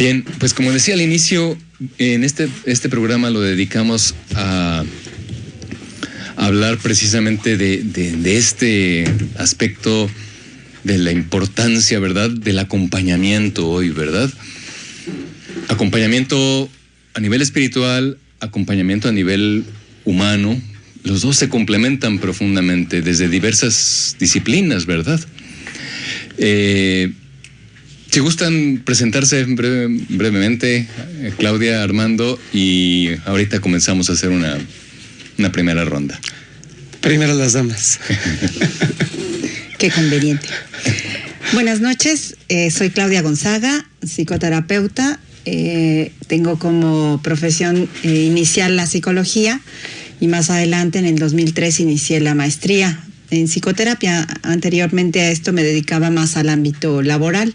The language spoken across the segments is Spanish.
Bien, pues como decía al inicio, en este programa lo dedicamos a hablar precisamente de este aspecto de la importancia, ¿verdad?, del acompañamiento hoy, ¿verdad? Acompañamiento a nivel espiritual, acompañamiento a nivel humano. Los dos se complementan profundamente desde diversas disciplinas, ¿verdad? Si gustan presentarse brevemente, Claudia, Armando, y ahorita comenzamos a hacer una primera ronda. Primero las damas. Qué conveniente. Buenas noches, soy Claudia Gonzaga, psicoterapeuta. Tengo como profesión inicial la psicología y más adelante, en el 2003, inicié la maestría en psicoterapia. Anteriormente a esto me dedicaba más al ámbito laboral.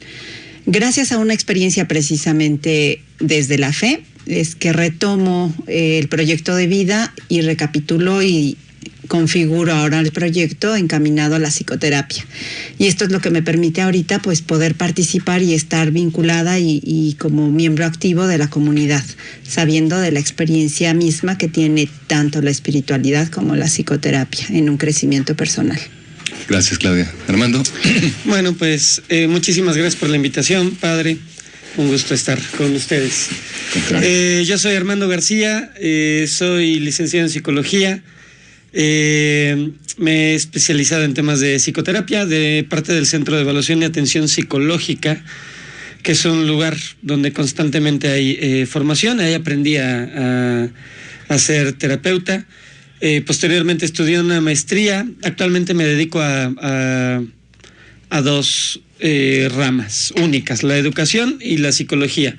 Gracias a una experiencia precisamente desde la fe, es que retomo el proyecto de vida y recapitulo y configuro ahora el proyecto encaminado a la psicoterapia. Y esto es lo que me permite ahorita pues poder participar y estar vinculada y como miembro activo de la comunidad, sabiendo de la experiencia misma que tiene tanto la espiritualidad como la psicoterapia en un crecimiento personal. Gracias, Claudia. Armando. Bueno, pues muchísimas gracias por la invitación, padre. Un gusto estar con ustedes. Yo soy Armando García, soy licenciado en psicología. Me he especializado en temas de psicoterapia, de parte del Centro de Evaluación y Atención Psicológica, que es un lugar donde constantemente hay formación. Ahí aprendí a ser terapeuta. Posteriormente estudié una maestría. Actualmente me dedico a dos ramas únicas, la educación y la psicología.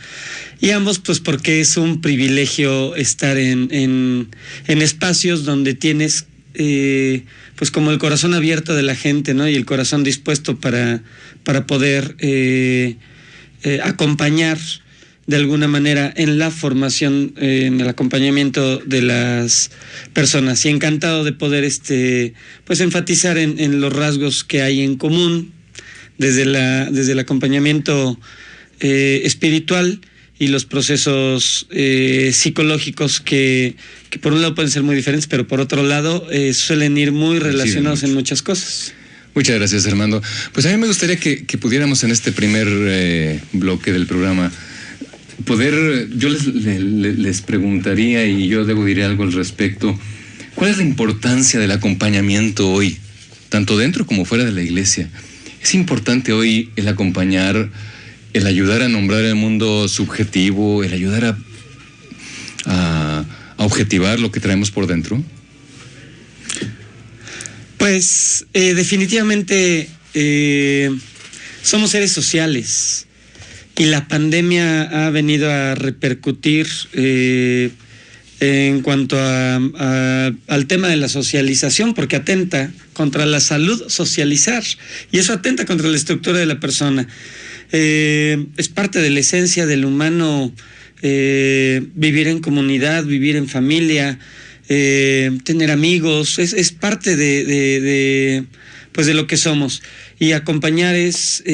Y ambos pues porque es un privilegio estar en espacios donde tienes pues como el corazón abierto de la gente, ¿no? Y el corazón dispuesto para poder acompañar de alguna manera en la formación, en el acompañamiento de las personas. Y encantado de poder pues enfatizar en los rasgos que hay en común desde el acompañamiento espiritual y los procesos psicológicos que por un lado pueden ser muy diferentes, pero por otro lado suelen ir muy relacionados en muchas cosas. Muchas gracias, Armando. Pues a mí me gustaría que pudiéramos en este primer bloque del programa yo les preguntaría, y yo diré algo al respecto. ¿Cuál es la importancia del acompañamiento hoy, tanto dentro como fuera de la iglesia? ¿Es importante hoy el acompañar, el ayudar a nombrar el mundo subjetivo, el ayudar a objetivar lo que traemos por dentro? Pues definitivamente somos seres sociales y la pandemia ha venido a repercutir en cuanto al tema de la socialización, porque atenta contra la salud socializar, y eso atenta contra la estructura de la persona. Es parte de la esencia del humano vivir en comunidad, vivir en familia, tener amigos, es parte de lo que somos. Y acompañar es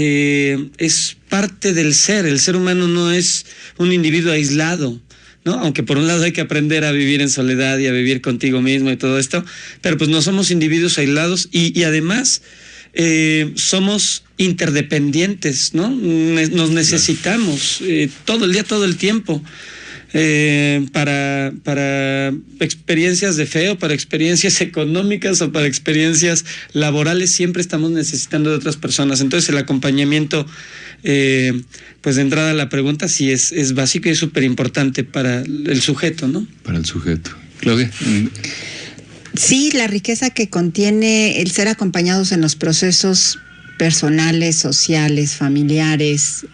parte del ser. El ser humano no es un individuo aislado, ¿no? Aunque por un lado hay que aprender a vivir en soledad y a vivir contigo mismo y todo esto, pero pues no somos individuos aislados y además somos interdependientes, ¿no? Nos necesitamos todo el día, todo el tiempo. Para experiencias de fe o para experiencias económicas o para experiencias laborales, siempre estamos necesitando de otras personas. Entonces el acompañamiento, pues de entrada la pregunta sí es básico y es súper importante para el sujeto, ¿no? Para el sujeto. Claudia. Sí, la riqueza que contiene el ser acompañados en los procesos personales, sociales, familiares,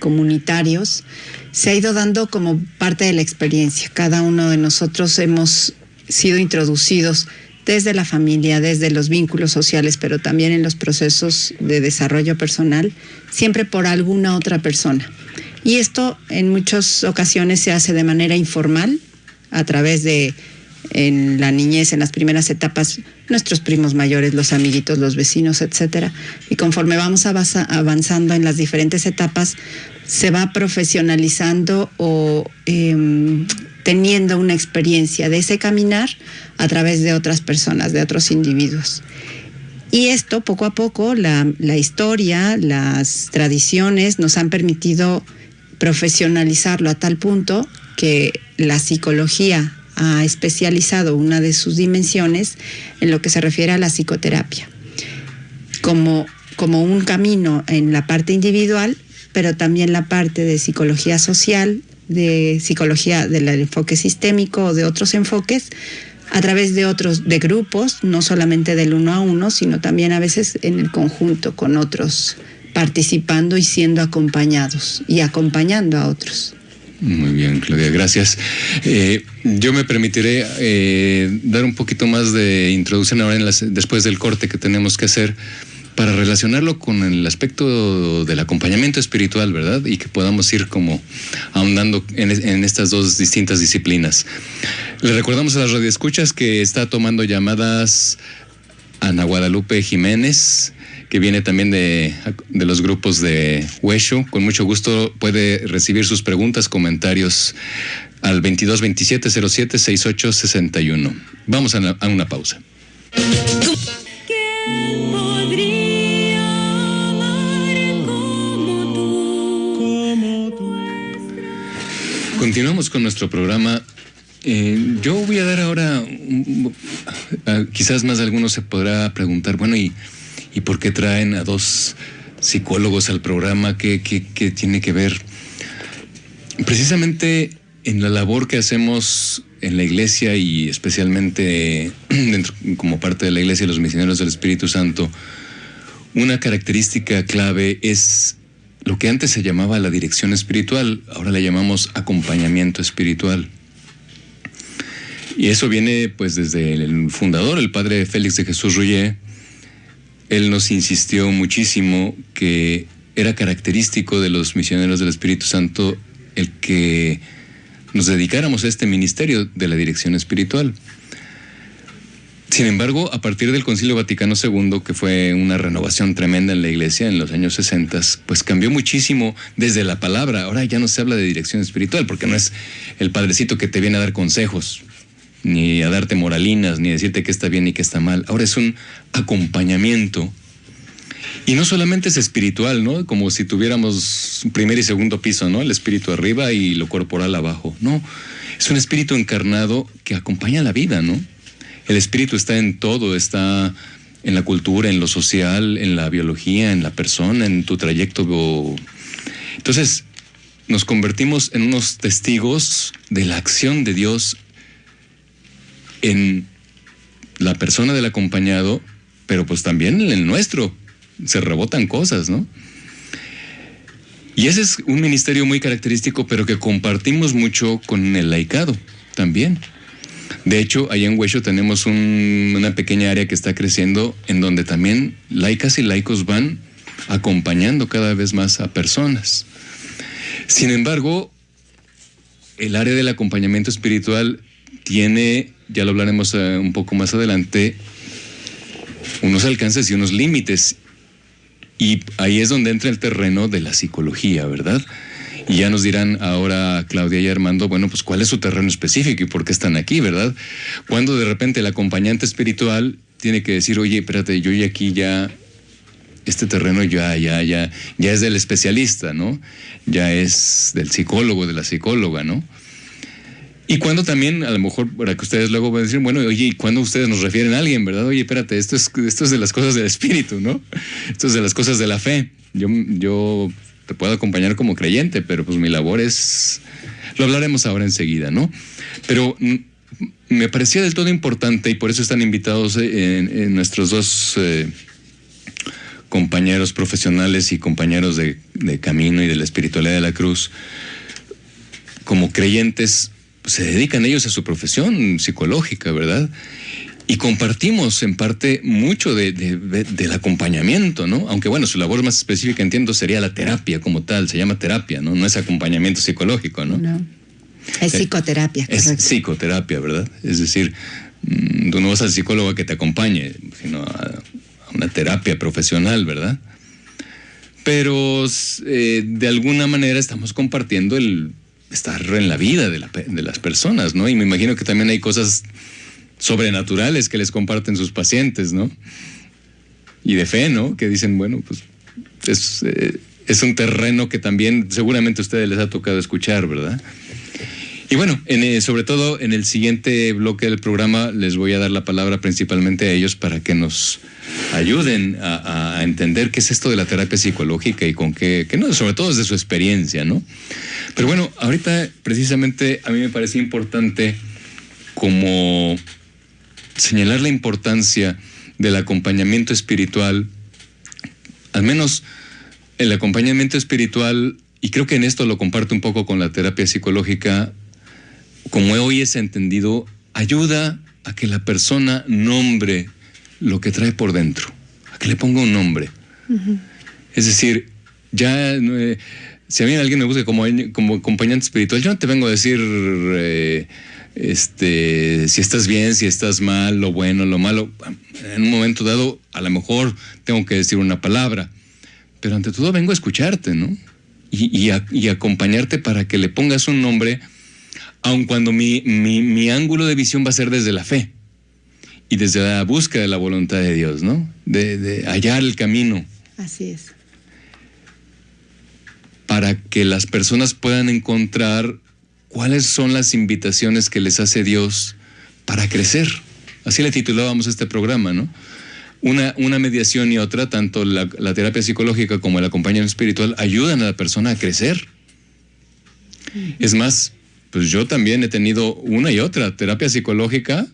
comunitarios, se ha ido dando como parte de la experiencia. Cada uno de nosotros hemos sido introducidos desde la familia, desde los vínculos sociales, pero también en los procesos de desarrollo personal, siempre por alguna otra persona. Y esto en muchas ocasiones se hace de manera informal, a través de, en la niñez, en las primeras etapas, nuestros primos mayores, los amiguitos, los vecinos, etcétera. Y conforme vamos avanzando en las diferentes etapas, se va profesionalizando o teniendo una experiencia de ese caminar a través de otras personas, de otros individuos. Y esto, poco a poco, la historia, las tradiciones nos han permitido profesionalizarlo a tal punto que la psicología ha especializado una de sus dimensiones en lo que se refiere a la psicoterapia, como un camino en la parte individual, pero también la parte de psicología social, de psicología del enfoque sistémico o de otros enfoques, a través de grupos, no solamente del 1 a 1, sino también a veces en el conjunto con otros, participando y siendo acompañados y acompañando a otros. Muy bien, Claudia, gracias. Yo me permitiré dar un poquito más de introducción ahora después del corte que tenemos que hacer para relacionarlo con el aspecto del acompañamiento espiritual, ¿verdad? Y que podamos ir como ahondando en estas dos distintas disciplinas. Le recordamos a las radioescuchas que está tomando llamadas Ana Guadalupe Jiménez, que viene también de los grupos de Huesho. Con mucho gusto puede recibir sus preguntas, comentarios al 2227-07-6861. Vamos a una pausa. Continuamos con nuestro programa. Yo voy a dar ahora, quizás más de algunos se podrá preguntar, bueno, ¿y por qué traen a dos psicólogos al programa? ¿Qué tiene que ver? Precisamente en la labor que hacemos en la iglesia y especialmente como parte de la iglesia de los misioneros del Espíritu Santo, una característica clave es lo que antes se llamaba la dirección espiritual, ahora le llamamos acompañamiento espiritual. Y eso viene pues desde el fundador, el padre Félix de Jesús Rullé. Él nos insistió muchísimo que era característico de los misioneros del Espíritu Santo el que nos dedicáramos a este ministerio de la dirección espiritual. Sin embargo, a partir del Concilio Vaticano II, que fue una renovación tremenda en la iglesia en los años 60, pues cambió muchísimo desde la palabra. Ahora ya no se habla de dirección espiritual, porque no es el padrecito que te viene a dar consejos, ni a darte moralinas, ni a decirte qué está bien y qué está mal. Ahora es un acompañamiento. Y no solamente es espiritual, ¿no? Como si tuviéramos primer y segundo piso, ¿no? El espíritu arriba y lo corporal abajo. No, es un espíritu encarnado que acompaña la vida, ¿no? El espíritu está en todo, está en la cultura, en lo social, en la biología, en la persona, en tu trayecto. Entonces, nos convertimos en unos testigos de la acción de Dios en la persona del acompañado, pero pues también en el nuestro. Se rebotan cosas, ¿no? Y ese es un ministerio muy característico, pero que compartimos mucho con el laicado también. De hecho, allá en Huesho tenemos una pequeña área que está creciendo, en donde también laicas y laicos van acompañando cada vez más a personas. Sin embargo, el área del acompañamiento espiritual tiene, ya lo hablaremos un poco más adelante, unos alcances y unos límites. Y ahí es donde entra el terreno de la psicología, ¿verdad? Y ya nos dirán ahora Claudia y Armando, bueno, pues ¿cuál es su terreno específico y por qué están aquí, verdad? Cuando de repente el acompañante espiritual tiene que decir, oye, espérate, yo ya aquí ya, este terreno ya es del especialista, ¿no? Ya es del psicólogo, de la psicóloga, ¿no? Y cuando también, a lo mejor, para que ustedes luego van a decir, bueno, oye, ¿y cuándo ustedes nos refieren a alguien, verdad? Oye, espérate, esto es de las cosas del espíritu, ¿no? Esto es de las cosas de la fe. Yo te puedo acompañar como creyente, pero pues mi labor es... Lo hablaremos ahora enseguida, ¿no? Pero me parecía del todo importante, y por eso están invitados en nuestros dos compañeros profesionales y compañeros de camino y de la espiritualidad de la cruz, como creyentes, se dedican ellos a su profesión psicológica, ¿verdad? Y compartimos en parte mucho del acompañamiento, ¿no? Aunque bueno, su labor más específica, entiendo, sería la terapia como tal, se llama terapia, ¿no? No es acompañamiento psicológico, ¿no? No, es psicoterapia, correcto. Es psicoterapia, ¿verdad? Es decir, Tú no vas al psicólogo a que te acompañe, sino a una terapia profesional, ¿verdad? Pero de alguna manera estamos compartiendo el estar en la vida de las personas, ¿no? Y me imagino que también hay cosas sobrenaturales que les comparten sus pacientes, ¿no? Y de fe, ¿no? Que dicen, bueno, pues es un terreno que también seguramente a ustedes les ha tocado escuchar, ¿verdad? Y bueno, sobre todo en el siguiente bloque del programa les voy a dar la palabra principalmente a ellos para que nos ayuden a entender qué es esto de la terapia psicológica y con qué no, sobre todo desde su experiencia, ¿no? Pero bueno, ahorita precisamente a mí me parece importante como señalar la importancia del acompañamiento espiritual, al menos el acompañamiento espiritual, y creo que en esto lo comparto un poco con la terapia psicológica, como hoy es entendido, ayuda a que la persona nombre lo que trae por dentro, a que le ponga un nombre. Uh-huh. Es decir, ya si a mí alguien me busca como acompañante espiritual, yo no te vengo a decir si estás bien, si estás mal, lo bueno, lo malo. En un momento dado, a lo mejor tengo que decir una palabra, pero ante todo vengo a escucharte, ¿no? Y acompañarte para que le pongas un nombre, aun cuando mi ángulo de visión va a ser desde la fe y desde la búsqueda de la voluntad de Dios, ¿no? De hallar el camino. Así es. Para que las personas puedan encontrar cuáles son las invitaciones que les hace Dios para crecer. Así le titulábamos este programa, ¿no? Una mediación y otra, tanto la terapia psicológica como el acompañamiento espiritual, ayudan a la persona a crecer. Es más, pues yo también he tenido una y otra, terapia psicológica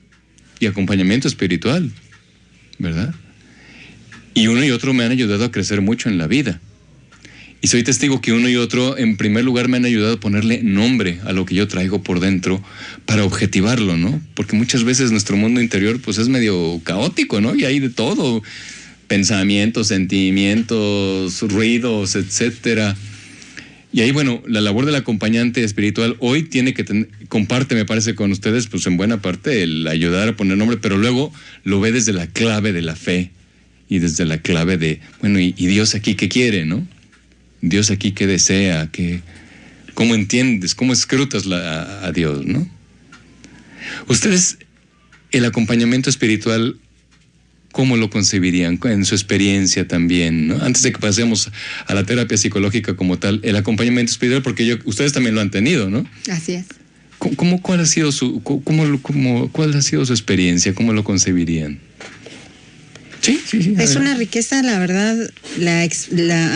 y acompañamiento espiritual, ¿verdad? Y uno y otro me han ayudado a crecer mucho en la vida. Y soy testigo que uno y otro, en primer lugar, me han ayudado a ponerle nombre a lo que yo traigo por dentro para objetivarlo, ¿no? Porque muchas veces nuestro mundo interior, pues, es medio caótico, ¿no? Y hay de todo, pensamientos, sentimientos, ruidos, etcétera. Y ahí, bueno, la labor del acompañante espiritual hoy tiene que comparte, me parece, con ustedes, pues, en buena parte, el ayudar a poner nombre, pero luego lo ve desde la clave de la fe y desde la clave de, bueno, ¿y Dios aquí qué quiere, no? Dios aquí qué desea, cómo entiendes, cómo escrutas a Dios, ¿no? Ustedes, el acompañamiento espiritual, ¿cómo lo concebirían en su experiencia también, ¿no? Antes de que pasemos a la terapia psicológica como tal, el acompañamiento espiritual, porque ustedes también lo han tenido, ¿no? Así es. ¿Cuál ha sido cuál ha sido su experiencia? ¿Cómo lo concebirían? Sí. Es una riqueza, la verdad,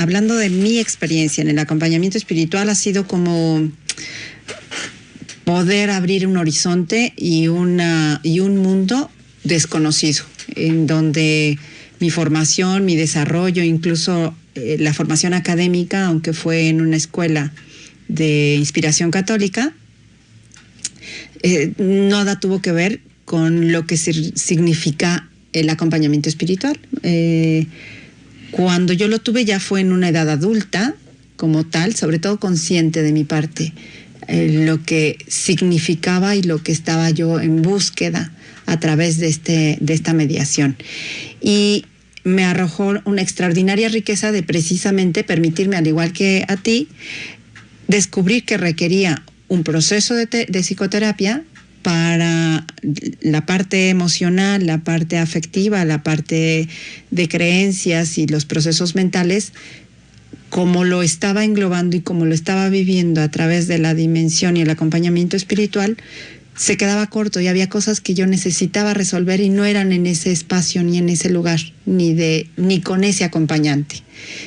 hablando de mi experiencia en el acompañamiento espiritual, ha sido como poder abrir un horizonte y un mundo desconocido, en donde mi formación, mi desarrollo, incluso la formación académica, aunque fue en una escuela de inspiración católica, nada tuvo que ver con lo que significa el acompañamiento espiritual. Cuando yo lo tuve ya fue en una edad adulta, como tal, sobre todo consciente de mi parte, lo que significaba y lo que estaba yo en búsqueda a través de esta mediación. Y me arrojó una extraordinaria riqueza de precisamente permitirme, al igual que a ti, descubrir que requería un proceso de psicoterapia para la parte emocional, la parte afectiva, la parte de creencias y los procesos mentales, como lo estaba englobando y como lo estaba viviendo a través de la dimensión y el acompañamiento espiritual, se quedaba corto y había cosas que yo necesitaba resolver y no eran en ese espacio ni en ese lugar, ni con ese acompañante,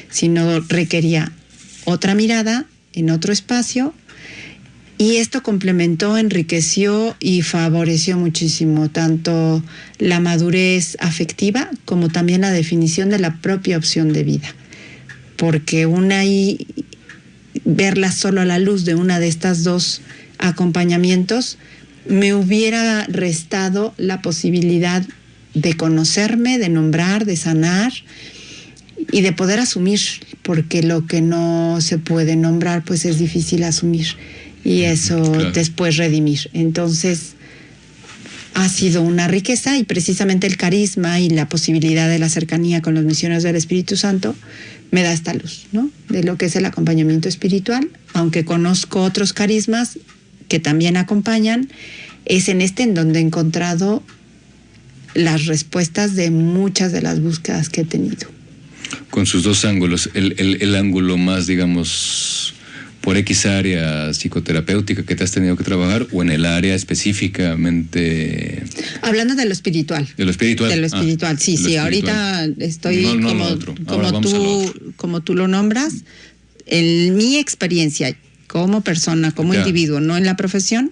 sino requería otra mirada en otro espacio. Y esto complementó, enriqueció y favoreció muchísimo tanto la madurez afectiva como también la definición de la propia opción de vida. Porque verla solo a la luz de una de estas dos acompañamientos me hubiera restado la posibilidad de conocerme, de nombrar, de sanar y de poder asumir, porque lo que no se puede nombrar pues es difícil asumir. Y eso, claro, después redimir. Entonces, ha sido una riqueza, y precisamente el carisma y la posibilidad de la cercanía con los misioneros del Espíritu Santo me da esta luz, ¿no? De lo que es el acompañamiento espiritual, aunque conozco otros carismas que también acompañan, es en donde he encontrado las respuestas de muchas de las búsquedas que he tenido. Con sus dos ángulos, el ángulo más, digamos, por X área psicoterapéutica que te has tenido que trabajar, o en el área específicamente... Hablando de lo espiritual. De lo espiritual. De lo espiritual, sí, sí. Ahorita estoy como tú lo nombras. En mi experiencia como persona, como individuo, no en la profesión,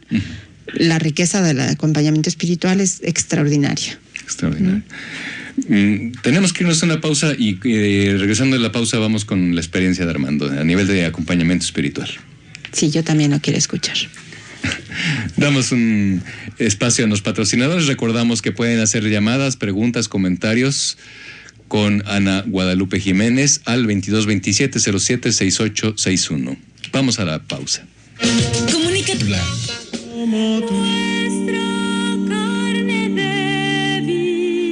la riqueza del acompañamiento espiritual es extraordinaria. Extraordinaria. Tenemos que irnos a una pausa y regresando de la pausa vamos con la experiencia de Armando a nivel de acompañamiento espiritual. Sí, yo también lo quiero escuchar. Damos un espacio a los patrocinadores. Recordamos que pueden hacer llamadas, preguntas, comentarios con Ana Guadalupe Jiménez al 2227-076861. Vamos a la pausa. Comunícate.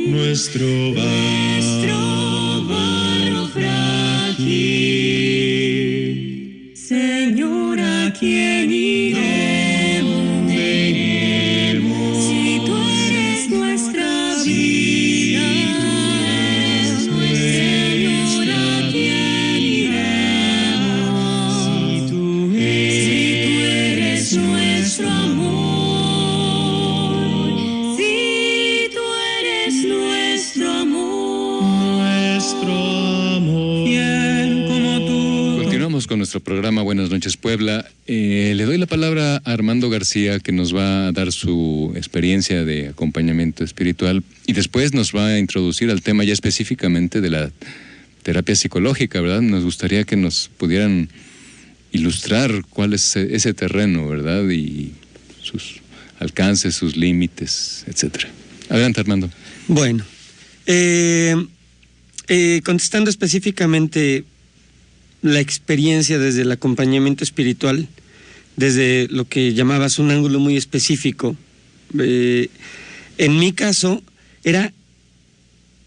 Nuestro barro frágil, Señor, ¿a quién iremos? Si tú eres nuestra vida, Señor, ¿a quién iremos? Si tú eres nuestro amor. Con nuestro programa Buenas Noches Puebla. Le doy la palabra a Armando García, que nos va a dar su experiencia de acompañamiento espiritual y después nos va a introducir al tema ya específicamente de la terapia psicológica, ¿verdad? Nos gustaría que nos pudieran ilustrar cuál es ese terreno, ¿verdad? Y sus alcances, sus límites, etcétera. Adelante, Armando. Bueno, contestando específicamente la experiencia desde el acompañamiento espiritual, desde lo que llamabas un ángulo muy específico. En mi caso, era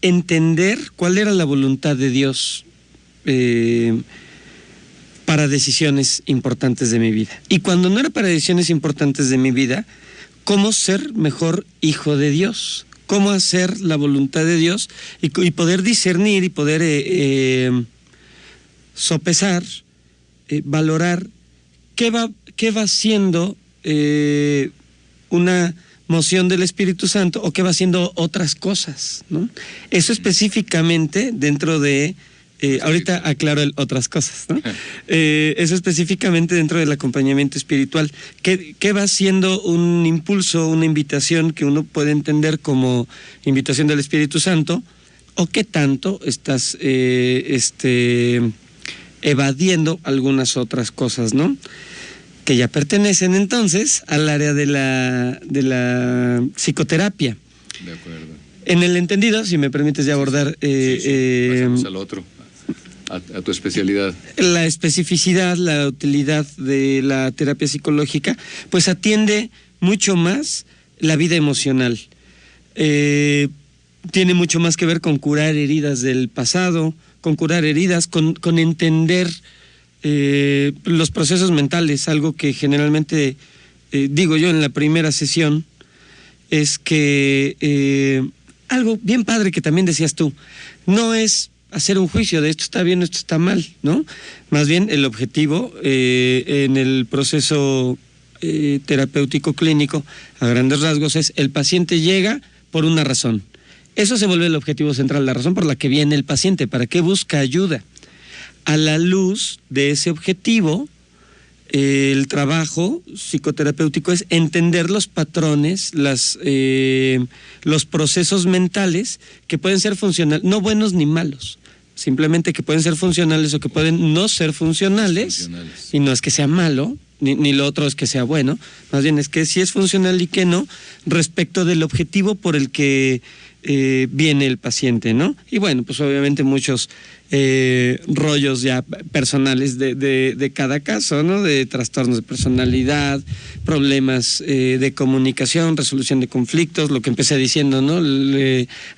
entender cuál era la voluntad de Dios para decisiones importantes de mi vida. Y cuando no era para decisiones importantes de mi vida, cómo ser mejor hijo de Dios, cómo hacer la voluntad de Dios y poder discernir y poder... sopesar, valorar qué va siendo una moción del Espíritu Santo o qué va siendo otras cosas, ¿no? Eso específicamente dentro de, ahorita aclaro otras cosas, ¿no? Eso específicamente dentro del acompañamiento espiritual, qué va siendo un impulso, una invitación que uno puede entender como invitación del Espíritu Santo, o qué tanto estás evadiendo algunas otras cosas, ¿no? Que ya pertenecen entonces al área de la psicoterapia. De acuerdo. En el entendido, si me permites ya abordar... Pasamos al otro, a tu especialidad. La especificidad, la utilidad de la terapia psicológica, pues atiende mucho más la vida emocional. Tiene mucho más que ver con curar heridas del pasado, con curar heridas, con entender los procesos mentales. Algo que generalmente digo yo en la primera sesión es que algo bien padre que también decías tú, no es hacer un juicio de esto está bien, esto está mal, ¿no? Más bien el objetivo en el proceso terapéutico clínico, a grandes rasgos, es el paciente llega por una razón. Eso se vuelve el objetivo central, la razón por la que viene el paciente, para qué busca ayuda. A la luz de ese objetivo, el trabajo psicoterapéutico es entender los patrones, los procesos mentales que pueden ser funcionales, no buenos ni malos, simplemente que pueden ser funcionales o que pueden no ser funcionales. Y no es que sea malo, ni lo otro es que sea bueno, más bien es que sí es funcional y que no, respecto del objetivo por el que viene el paciente, ¿no? Y bueno, pues obviamente muchos rollos ya personales de cada caso, ¿no? De trastornos de personalidad, problemas de comunicación, resolución de conflictos, lo que empecé diciendo, ¿no?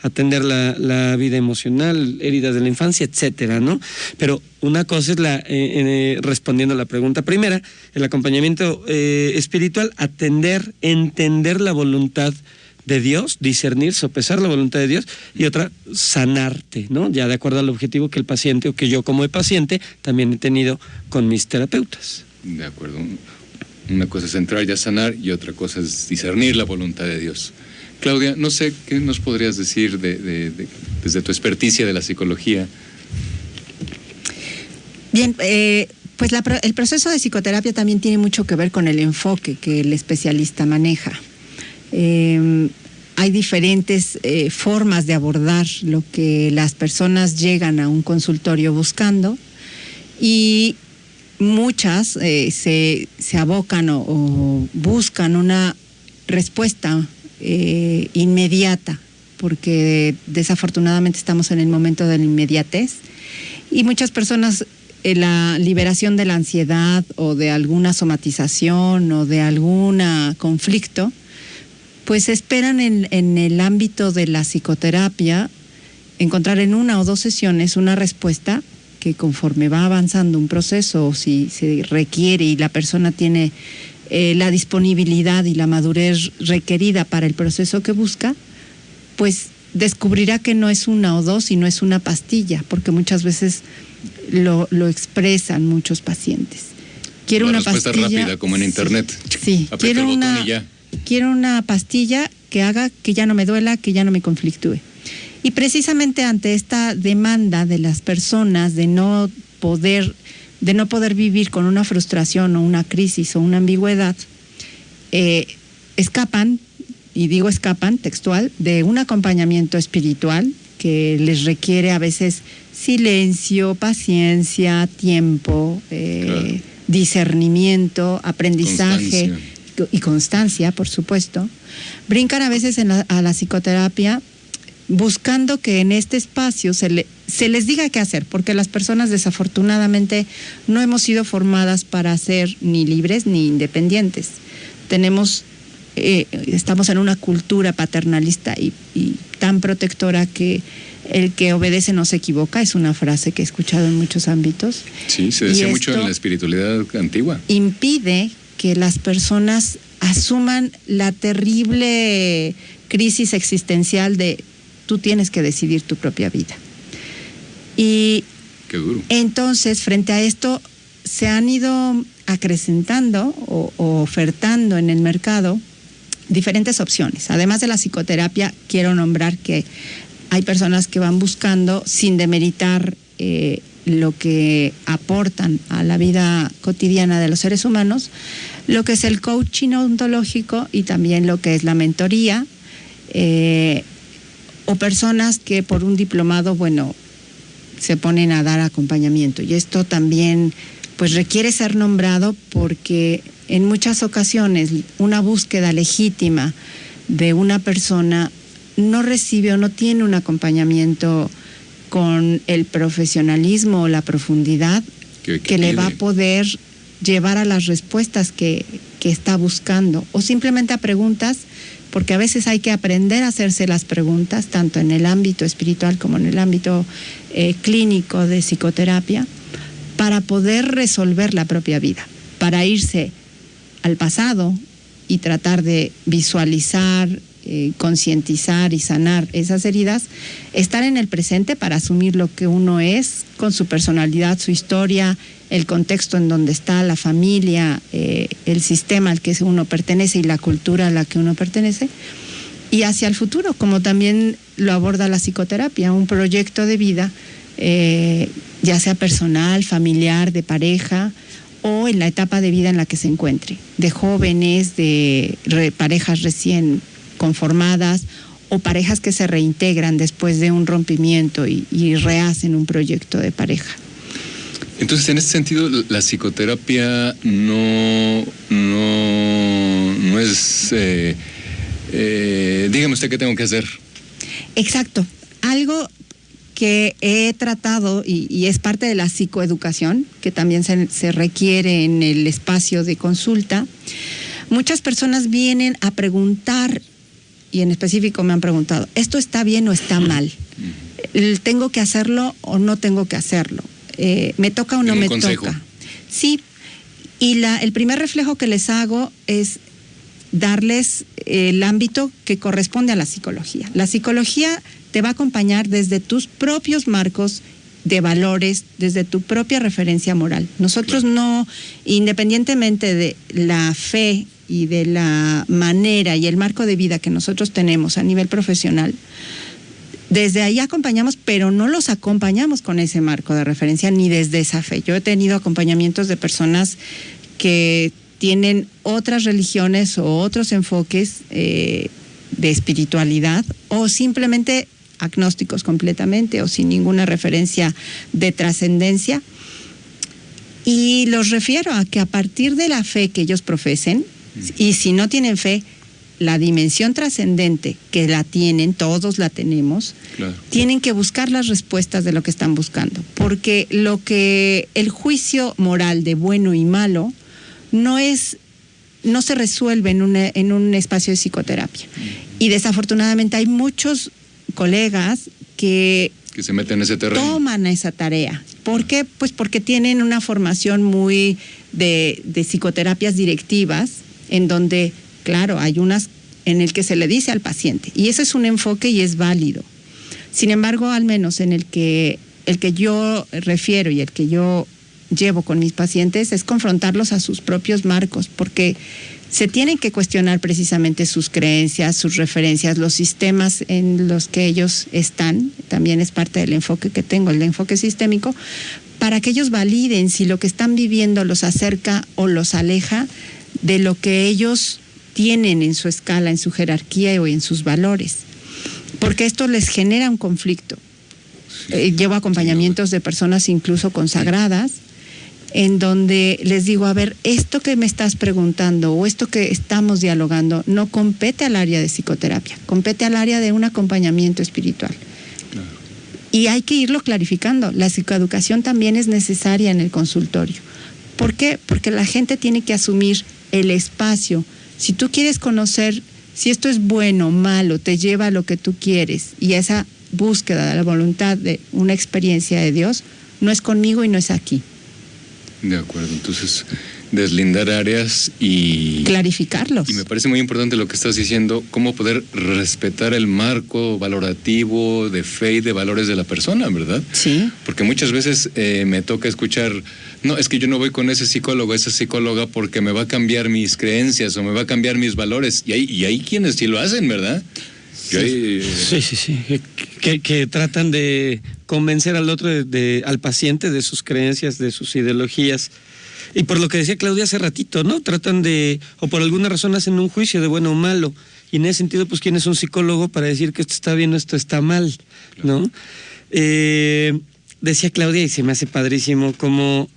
Atender la vida emocional, heridas de la infancia, etcétera, ¿no? Pero una cosa es respondiendo a la pregunta primera, el acompañamiento espiritual, entender la voluntad de Dios, discernir, sopesar la voluntad de Dios, y otra, sanarte, ¿no? Ya de acuerdo al objetivo que el paciente o que yo como paciente también he tenido con mis terapeutas. De acuerdo. Una cosa es entrar y a sanar y otra cosa es discernir la voluntad de Dios. Claudia, no sé qué nos podrías decir desde tu experticia de la psicología. Bien, pues el proceso de psicoterapia también tiene mucho que ver con el enfoque que el especialista maneja. Hay diferentes formas de abordar lo que las personas llegan a un consultorio buscando, y muchas se abocan o buscan una respuesta inmediata, porque desafortunadamente estamos en el momento de la inmediatez, y muchas personas la liberación de la ansiedad o de alguna somatización o de algún conflicto, pues esperan en el ámbito de la psicoterapia encontrar en 1 o 2 sesiones una respuesta que, conforme va avanzando un proceso, o si se requiere y la persona tiene la disponibilidad y la madurez requerida para el proceso que busca, pues descubrirá que no es 1 o 2 y no es una pastilla, porque muchas veces lo expresan muchos pacientes. Quiero una respuesta pastilla rápida, como en internet. Sí, quiero una pastilla que haga que ya no me duela, que ya no me conflictúe. Y precisamente ante esta demanda de las personas de no poder vivir con una frustración o una crisis o una ambigüedad, escapan, y digo escapan textual, de un acompañamiento espiritual que les requiere a veces silencio, paciencia, tiempo, claro, discernimiento, aprendizaje y constancia, por supuesto. Brincan a veces a la psicoterapia buscando que en este espacio se les diga qué hacer, porque las personas desafortunadamente no hemos sido formadas para ser ni libres ni independientes. Estamos en una cultura paternalista y tan protectora que el que obedece no se equivoca, es una frase que he escuchado en muchos ámbitos. Sí, se decía mucho en la espiritualidad antigua. Impide que las personas asuman la terrible crisis existencial de tú tienes que decidir tu propia vida. Y qué duro. Entonces, frente a esto, se han ido acrecentando o ofertando en el mercado diferentes opciones. Además de la psicoterapia, quiero nombrar que hay personas que van buscando, sin demeritar lo que aportan a la vida cotidiana de los seres humanos, lo que es el coaching ontológico y también lo que es la mentoría, o personas que por un diplomado, se ponen a dar acompañamiento. Y esto también pues requiere ser nombrado, porque en muchas ocasiones una búsqueda legítima de una persona no recibe o no tiene un acompañamiento con el profesionalismo o la profundidad que le va a poder llevar a las respuestas que está buscando, o simplemente a preguntas, porque a veces hay que aprender a hacerse las preguntas, tanto en el ámbito espiritual como en el ámbito clínico de psicoterapia, para poder resolver la propia vida, para irse al pasado y tratar de visualizar, concientizar y sanar esas heridas, estar en el presente para asumir lo que uno es, con su personalidad, su historia, el contexto en donde está, la familia, el sistema al que uno pertenece y la cultura a la que uno pertenece, y hacia el futuro, como también lo aborda la psicoterapia, un proyecto de vida, ya sea personal, familiar, de pareja, o en la etapa de vida en la que se encuentre, de jóvenes, de parejas recién conformadas, o parejas que se reintegran después de un rompimiento y rehacen un proyecto de pareja. Entonces, en este sentido, la psicoterapia no es... dígame usted qué tengo que hacer. Exacto. Algo que he tratado y es parte de la psicoeducación, que también se requiere en el espacio de consulta. Muchas personas vienen a preguntar, y en específico me han preguntado, ¿esto está bien o está mal? ¿Tengo que hacerlo o no tengo que hacerlo? ¿Me toca o no me toca? Sí, y el primer reflejo que les hago es darles el ámbito que corresponde a la psicología. La psicología te va a acompañar desde tus propios marcos de valores, desde tu propia referencia moral. Nosotros no, independientemente de la fe y de la manera y el marco de vida que nosotros tenemos a nivel profesional, desde ahí acompañamos, pero no los acompañamos con ese marco de referencia ni desde esa fe. Yo he tenido acompañamientos de personas que tienen otras religiones o otros enfoques de espiritualidad, o simplemente agnósticos completamente o sin ninguna referencia de trascendencia. Y los refiero a que a partir de la fe que ellos profesen, y si no tienen fe, la dimensión trascendente que la tienen, todos la tenemos, claro, tienen que buscar las respuestas de lo que están buscando, porque el juicio moral de bueno y malo no se resuelve en un espacio de psicoterapia. Y desafortunadamente hay muchos colegas que se meten en ese terreno, toman esa tarea. ¿Por qué? Pues porque tienen una formación muy de psicoterapias directivas, en donde, claro, hay unas en el que se le dice al paciente, y ese es un enfoque y es válido. Sin embargo, al menos en el que yo refiero y el que yo llevo con mis pacientes es confrontarlos a sus propios marcos, porque se tienen que cuestionar precisamente sus creencias, sus referencias, los sistemas en los que ellos están. También es parte del enfoque que tengo, el enfoque sistémico, para que ellos validen si lo que están viviendo los acerca o los aleja de lo que ellos tienen en su escala, en su jerarquía o en sus valores, porque esto les genera un conflicto. Llevo acompañamientos de personas incluso consagradas, en donde les digo, a ver, esto que me estás preguntando o esto que estamos dialogando no compete al área de psicoterapia, compete al área de un acompañamiento espiritual. Claro. Y hay que irlo clarificando. La psicoeducación también es necesaria en el consultorio. ¿Por qué? Porque la gente tiene que asumir el espacio. Si tú quieres conocer si esto es bueno o malo, te lleva a lo que tú quieres, y esa búsqueda de la voluntad de una experiencia de Dios no es conmigo y no es aquí. De acuerdo, entonces deslindar áreas y clarificarlos. Y me parece muy importante lo que estás diciendo, cómo poder respetar el marco valorativo de fe y de valores de la persona, ¿verdad? Sí. Porque muchas veces me toca escuchar, no, es que yo no voy con ese psicólogo, esa psicóloga, porque me va a cambiar mis creencias o me va a cambiar mis valores. Y hay quienes sí lo hacen, ¿verdad? Sí, que tratan de convencer al otro, al paciente, de sus creencias, de sus ideologías. Y por lo que decía Claudia hace ratito, ¿no? Tratan o por alguna razón hacen un juicio de bueno o malo. Y en ese sentido, pues, ¿quién es un psicólogo para decir que esto está bien o esto está mal? ¿No? Decía Claudia, y se me hace padrísimo, cómo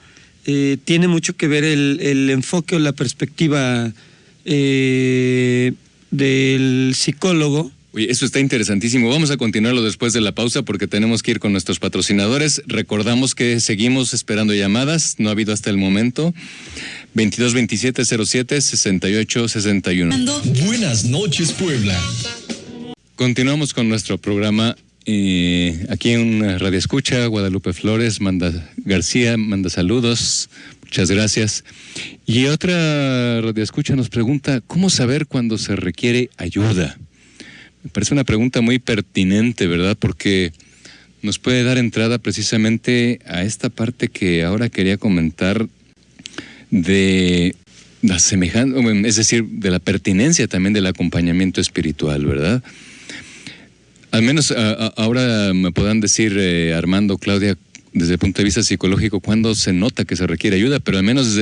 tiene mucho que ver el enfoque o la perspectiva del psicólogo. Oye, eso está interesantísimo. Vamos a continuarlo después de la pausa porque tenemos que ir con nuestros patrocinadores. Recordamos que seguimos esperando llamadas, no ha habido hasta el momento. 2227-07-6861. Buenas noches, Puebla. Continuamos con nuestro programa. Aquí en Radio Escucha, Guadalupe Flores, García manda saludos, muchas gracias. Y otra Radio Escucha nos pregunta, ¿cómo saber cuando se requiere ayuda? Me parece una pregunta muy pertinente, ¿verdad? Porque nos puede dar entrada precisamente a esta parte que ahora quería comentar de la semejanza, es decir, de la pertinencia también del acompañamiento espiritual, ¿verdad? Al menos ahora me podrán decir, Armando, Claudia, desde el punto de vista psicológico, cuándo se nota que se requiere ayuda, pero al menos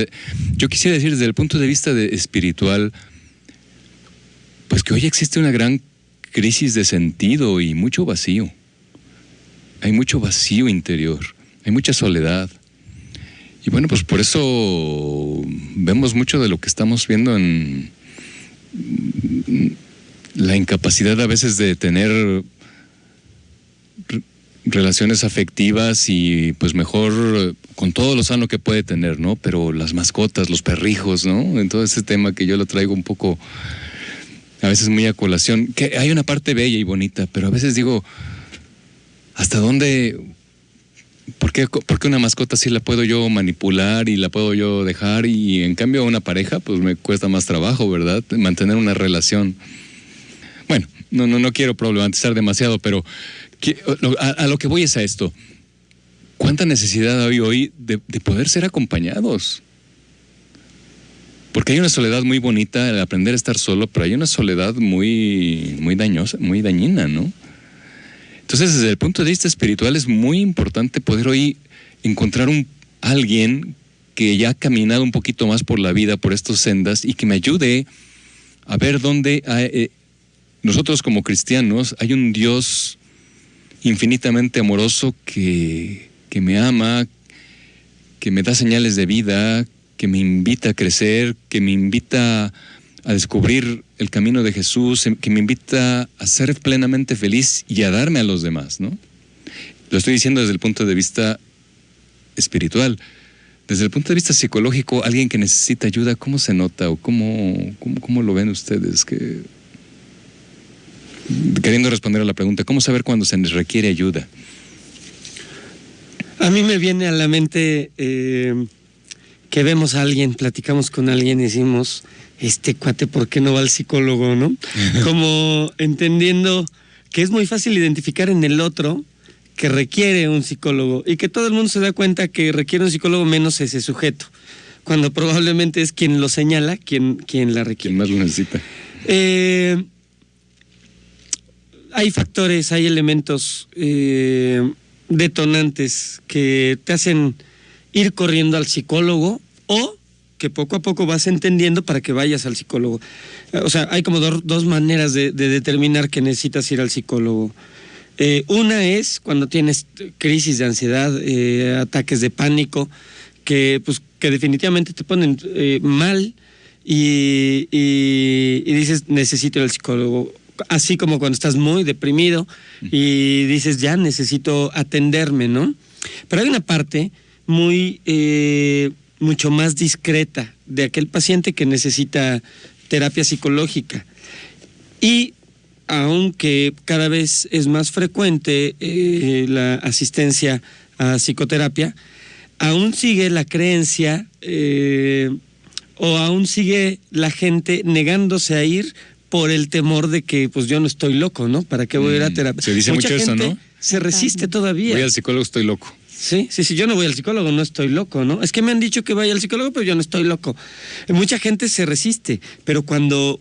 yo quisiera decir desde el punto de vista espiritual, pues que hoy existe una gran crisis de sentido y mucho vacío. Hay mucho vacío interior, hay mucha soledad. Y bueno, pues por eso vemos mucho de lo que estamos viendo en la incapacidad a veces de tener relaciones afectivas y pues mejor con todo lo sano que puede tener, ¿no? Pero las mascotas, los perrijos, ¿no? En todo ese tema que yo lo traigo un poco, a veces muy a colación, que hay una parte bella y bonita, pero a veces digo, ¿hasta dónde? ¿Por qué una mascota sí la puedo yo manipular y la puedo yo dejar y en cambio una pareja pues me cuesta más trabajo, ¿verdad? Mantener una relación. Bueno, no quiero problematizar demasiado, pero a lo que voy es a esto. ¿Cuánta necesidad hay hoy de poder ser acompañados? Porque hay una soledad muy bonita, el aprender a estar solo, pero hay una soledad muy dañosa, muy dañina, ¿no? Entonces, desde el punto de vista espiritual es muy importante poder hoy encontrar alguien que ya ha caminado un poquito más por la vida, por estas sendas, y que me ayude a ver dónde nosotros como cristianos hay un Dios infinitamente amoroso que me ama, que me da señales de vida, que me invita a crecer, que me invita a descubrir el camino de Jesús, que me invita a ser plenamente feliz y a darme a los demás, ¿no? Lo estoy diciendo desde el punto de vista espiritual. Desde el punto de vista psicológico, alguien que necesita ayuda, ¿cómo se nota o cómo lo ven ustedes? Queriendo responder a la pregunta, ¿cómo saber cuándo se requiere ayuda? A mí me viene a la mente que vemos a alguien, platicamos con alguien y decimos, este cuate, ¿por qué no va al psicólogo, no? Como entendiendo que es muy fácil identificar en el otro que requiere un psicólogo y que todo el mundo se da cuenta que requiere un psicólogo menos ese sujeto, cuando probablemente es quien lo señala, quien la requiere. Quien más lo necesita. Hay factores, hay elementos detonantes que te hacen ir corriendo al psicólogo o que poco a poco vas entendiendo para que vayas al psicólogo. O sea, hay como dos maneras de determinar que necesitas ir al psicólogo. Una es cuando tienes crisis de ansiedad, ataques de pánico, que definitivamente te ponen mal y dices, necesito ir al psicólogo. Así como cuando estás muy deprimido y dices, ya necesito atenderme, ¿no? Pero hay una parte mucho más discreta de aquel paciente que necesita terapia psicológica. Y aunque cada vez es más frecuente la asistencia a psicoterapia, aún sigue la creencia o aún sigue la gente negándose a ir por el temor de que pues yo no estoy loco, ¿no? ¿Para qué voy a ir a terapia? Se dice Mucha mucho eso, gente ¿no? Se resiste todavía. Voy al psicólogo, estoy loco. Sí, yo no voy al psicólogo, no estoy loco, ¿no? Es que me han dicho que vaya al psicólogo, pero yo no estoy loco. Mucha gente se resiste, pero cuando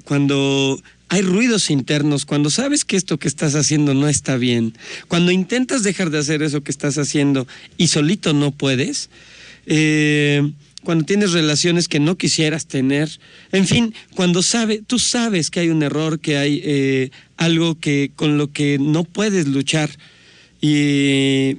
hay ruidos internos, cuando sabes que esto que estás haciendo no está bien, cuando intentas dejar de hacer eso que estás haciendo y solito no puedes, cuando tienes relaciones que no quisieras tener, en fin, cuando tú sabes que hay un error, que hay algo con lo que no puedes luchar y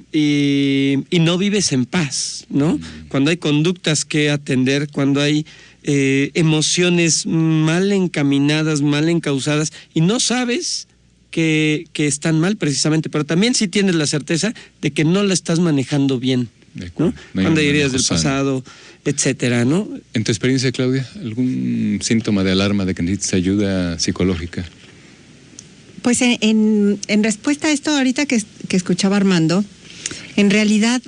no vives en paz, ¿no? Cuando hay conductas que atender, cuando hay emociones mal encaminadas, mal encausadas y no sabes que están mal precisamente, pero también sí tienes la certeza de que no la estás manejando bien, ¿no? Cuando hay heridas del pasado, etcétera, ¿no? En tu experiencia, Claudia, ¿algún síntoma de alarma de que necesitas ayuda psicológica? Pues en respuesta a esto ahorita que escuchaba Armando, en realidad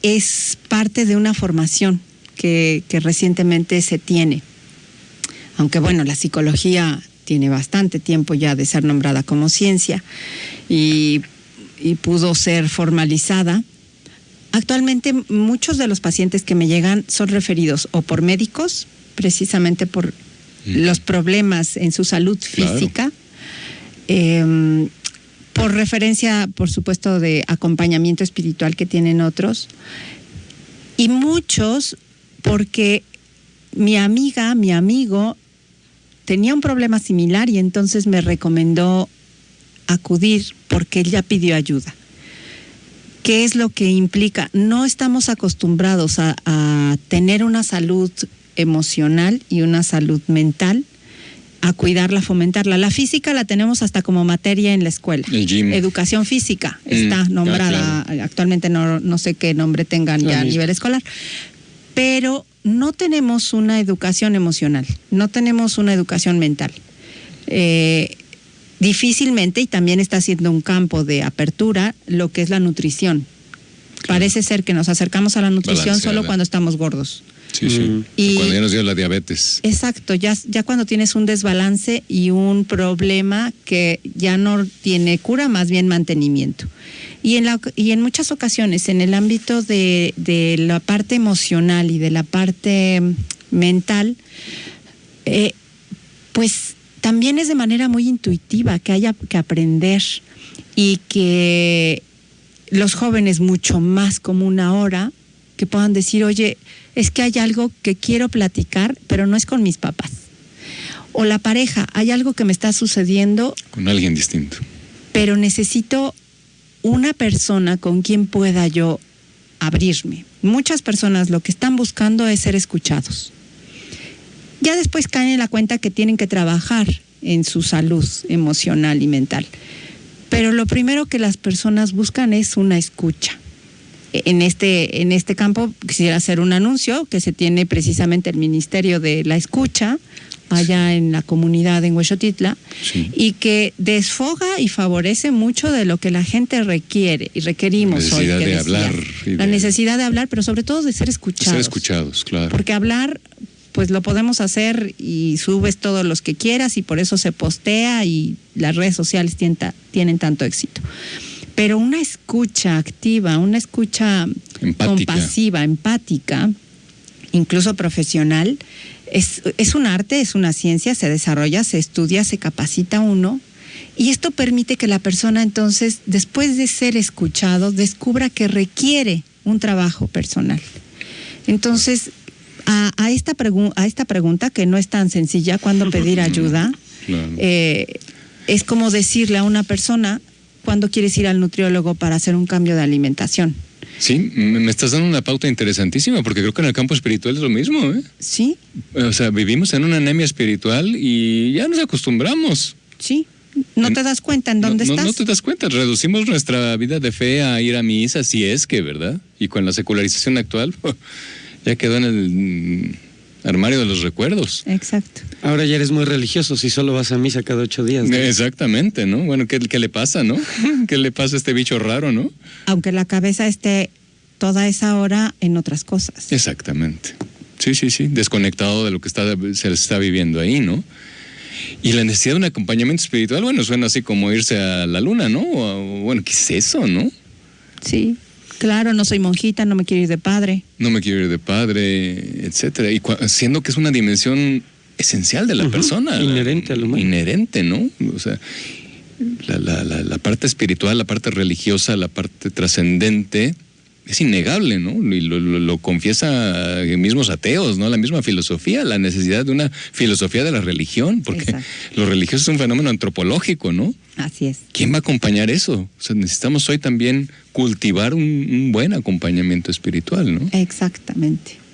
es parte de una formación que recientemente se tiene. Aunque bueno, la psicología tiene bastante tiempo ya de ser nombrada como ciencia y pudo ser formalizada. Actualmente muchos de los pacientes que me llegan son referidos o por médicos, precisamente por los problemas en su salud física, por referencia, por supuesto, de acompañamiento espiritual que tienen otros, y muchos porque mi amiga, mi amigo tenía un problema similar y entonces me recomendó acudir porque él ya pidió ayuda. ¿Qué es lo que implica? No estamos acostumbrados a tener una salud emocional y una salud mental a cuidarla, fomentarla. La física la tenemos hasta como materia en la escuela. El gym. Educación física está nombrada. Claro. Actualmente no sé qué nombre tengan ya a nivel escolar. Pero no tenemos una educación emocional, no tenemos una educación mental. Difícilmente, y también está siendo un campo de apertura, lo que es la nutrición. Claro. Parece ser que nos acercamos a la nutrición balanceada solo cuando estamos gordos. Sí, sí. Y cuando ya nos dio la diabetes. Exacto, ya cuando tienes un desbalance y un problema que ya no tiene cura, más bien mantenimiento. Y en muchas ocasiones, en el ámbito de la parte emocional y de la parte mental, pues también es de manera muy intuitiva que haya que aprender, y que los jóvenes mucho más común ahora que puedan decir, oye, es que hay algo que quiero platicar, pero no es con mis papás. O la pareja, hay algo que me está sucediendo con alguien distinto, pero necesito una persona con quien pueda yo abrirme. Muchas personas lo que están buscando es ser escuchados. Ya después caen en la cuenta que tienen que trabajar en su salud emocional y mental. Pero lo primero que las personas buscan es una escucha. En este campo quisiera hacer un anuncio que se tiene precisamente el Ministerio de la Escucha allá en la comunidad en Huexotitla, sí, y que desfoga y favorece mucho de lo que la gente requiere y requerimos hoy. La necesidad de hablar. La necesidad de hablar, pero sobre todo de ser escuchados. Ser escuchados, claro. Porque hablar, pues lo podemos hacer y subes todos los que quieras y por eso se postea y las redes sociales tienen tanto éxito. Pero una escucha activa, una escucha compasiva, empática, incluso profesional, es un arte, es una ciencia, se desarrolla, se estudia, se capacita uno, y esto permite que la persona entonces, después de ser escuchado, descubra que requiere un trabajo personal. Entonces, a esta pregunta, que no es tan sencilla, ¿cuándo pedir ayuda? Claro. Es como decirle a una persona, ¿cuándo quieres ir al nutriólogo para hacer un cambio de alimentación? Sí, me estás dando una pauta interesantísima, porque creo que en el campo espiritual es lo mismo, ¿eh? Sí. O sea, vivimos en una anemia espiritual y ya nos acostumbramos. Sí. No te das cuenta en dónde estás. No te das cuenta, reducimos nuestra vida de fe a ir a misa, si es que, ¿verdad? Y con la secularización actual, ya quedó en el armario de los recuerdos. Exacto. Ahora ya eres muy religioso si solo vas a misa cada 8 días, ¿no? Exactamente, ¿no? Bueno, ¿qué le pasa, no? ¿Qué le pasa a este bicho raro, no? Aunque la cabeza esté toda esa hora en otras cosas. Exactamente. Sí, desconectado de lo que se está viviendo ahí, ¿no? Y la necesidad de un acompañamiento espiritual, bueno, suena así como irse a la luna, ¿no? Bueno, ¿qué es eso, no? Sí. Claro, no soy monjita, no me quiero ir de padre. No me quiero ir de padre, etcétera. Y siendo que es una dimensión esencial de la persona. Inherente al humano. Inherente, ¿no? O sea, la parte espiritual, la parte religiosa, la parte trascendente es innegable, ¿no? Y lo confiesa mismos ateos, ¿no? La misma filosofía, la necesidad de una filosofía de la religión, porque exacto, lo religioso es un fenómeno antropológico, ¿no? Así es. ¿Quién va a acompañar eso? O sea, necesitamos hoy también cultivar un buen acompañamiento espiritual, ¿no? Exactamente.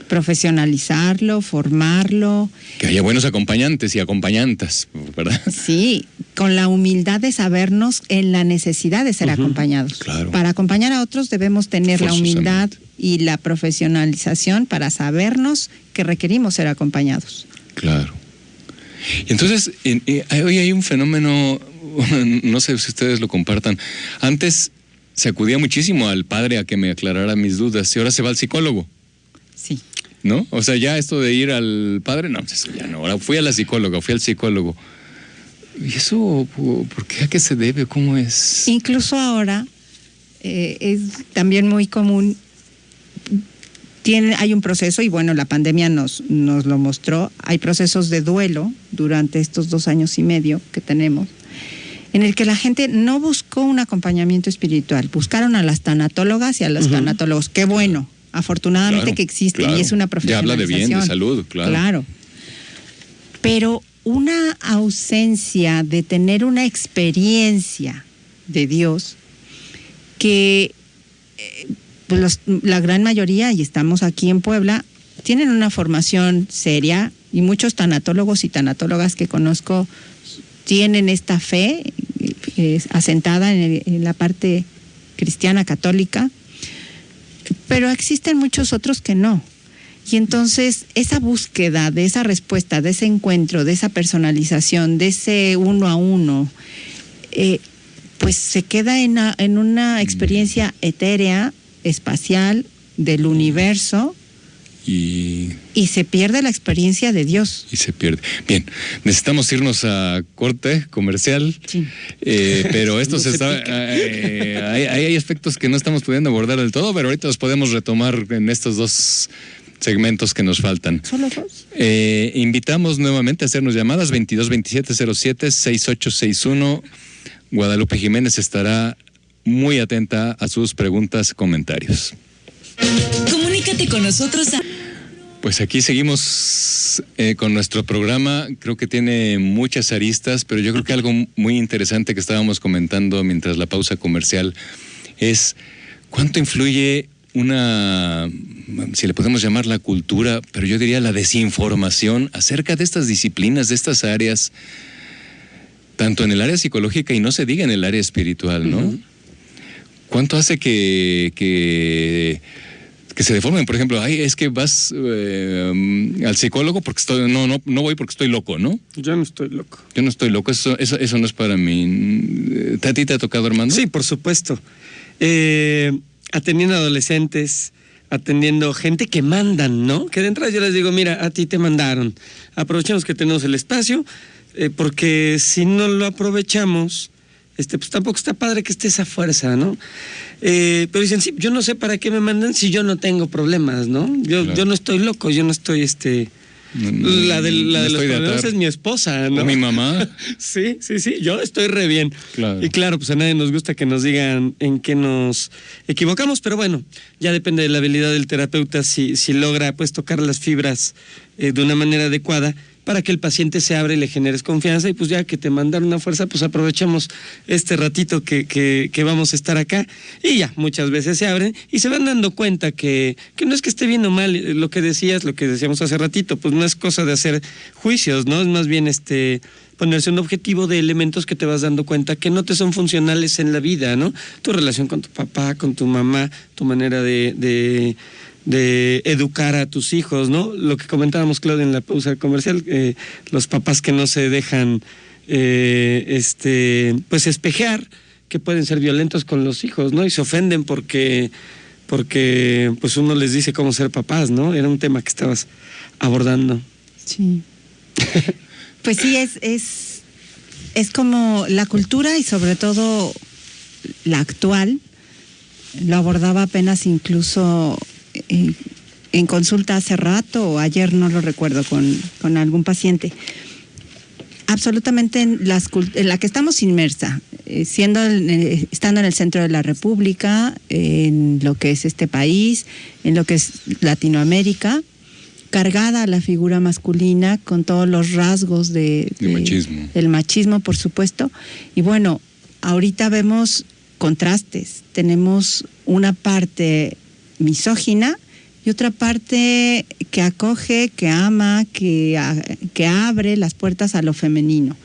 Profesionalizarlo, formarlo. Que haya buenos acompañantes y acompañantas, ¿verdad? Sí, con la humildad de sabernos en la necesidad de ser acompañados. Claro. Para acompañar a otros debemos tener la humildad y la profesionalización para sabernos que requerimos ser acompañados. Claro. Y entonces, hoy hay un fenómeno, no sé si ustedes lo compartan. Antes se acudía muchísimo al padre a que me aclarara mis dudas y ahora se va al psicólogo. Sí. ¿No? O sea, ya esto de ir al padre, no, eso ya no. Ahora fui a la psicóloga, fui al psicólogo. ¿Y eso por qué? ¿A qué se debe? ¿Cómo es? Incluso ahora es también muy común. Hay un proceso, y bueno, la pandemia nos lo mostró. Hay procesos de duelo durante estos 2 años y medio que tenemos, en el que la gente no buscó un acompañamiento espiritual. Buscaron a las tanatólogas y a los tanatólogos. ¡Qué bueno! Afortunadamente claro, que existe, claro, y es una profesionalización. Ya habla de bien, de salud, claro. Claro. Pero una ausencia de tener una experiencia de Dios que pues la gran mayoría, y estamos aquí en Puebla, tienen una formación seria y muchos tanatólogos y tanatólogas que conozco tienen esta fe asentada en la parte cristiana católica, pero existen muchos otros que no. Y entonces esa búsqueda de esa respuesta, de ese encuentro, de esa personalización, de ese uno a uno, pues se queda en una experiencia etérea, espacial, del universo, y se pierde la experiencia de Dios. Y se pierde. Bien, necesitamos irnos a corte comercial, sí. Pero esto se está... hay aspectos que no estamos pudiendo abordar del todo, pero ahorita los podemos retomar en estos dos segmentos que nos faltan. ¿Solo dos? Invitamos nuevamente a hacernos llamadas 222707-6861. Guadalupe Jiménez estará muy atenta a sus preguntas, comentarios. Comunícate con nosotros Pues aquí seguimos con nuestro programa. Creo que tiene muchas aristas, pero yo creo que algo muy interesante que estábamos comentando mientras la pausa comercial es cuánto influye si le podemos llamar la cultura, pero yo diría la desinformación acerca de estas disciplinas, de estas áreas, tanto en el área psicológica y no se diga en el área espiritual, ¿no? Uh-huh. ¿Cuánto hace que se deformen? Por ejemplo, es que vas al psicólogo porque no voy porque estoy loco, ¿no? Yo no estoy loco. Yo no estoy loco, eso no es para mí. ¿A ti te ha tocado, Armando? Sí, por supuesto. Atendiendo adolescentes, atendiendo gente que mandan, ¿no? Que de entrada yo les digo, mira, a ti te mandaron. Aprovechemos que tenemos el espacio, porque si no lo aprovechamos, pues tampoco está padre que esté esa fuerza, ¿no? Pero dicen, sí, yo no sé para qué me mandan si yo no tengo problemas, ¿no? Yo no estoy loco, yo no estoy la de los problemas es mi esposa, ¿no? ¿O mi mamá? Sí, yo estoy re bien. Claro. Y claro, pues a nadie nos gusta que nos digan en qué nos equivocamos, pero bueno, ya depende de la habilidad del terapeuta si logra pues tocar las fibras de una manera adecuada para que el paciente se abra y le generes confianza, y pues ya que te mandaron una fuerza, pues aprovechamos este ratito que vamos a estar acá, y ya, muchas veces se abren y se van dando cuenta que no es que esté bien o mal, lo que decíamos hace ratito, pues no es cosa de hacer juicios, ¿no? Es más bien ponerse un objetivo de elementos que te vas dando cuenta que no te son funcionales en la vida, ¿no? Tu relación con tu papá, con tu mamá, tu manera de educar a tus hijos, ¿no? Lo que comentábamos, Claudia, en la pausa comercial, los papás que no se dejan pues espejear, que pueden ser violentos con los hijos, ¿no? Y se ofenden porque pues uno les dice cómo ser papás, ¿no? Era un tema que estabas abordando. Sí. Pues sí, es como la cultura, y sobre todo la actual, lo abordaba apenas incluso en consulta hace rato, o ayer, no lo recuerdo, con algún paciente. Absolutamente en la que estamos inmersa, estando en el centro de la República, en lo que es este país, en lo que es Latinoamérica, cargada a la figura masculina con todos los rasgos de machismo. El machismo, por supuesto. Y bueno, ahorita vemos contrastes. Tenemos una parte misógina y otra parte que acoge, que ama, que abre las puertas a lo femenino.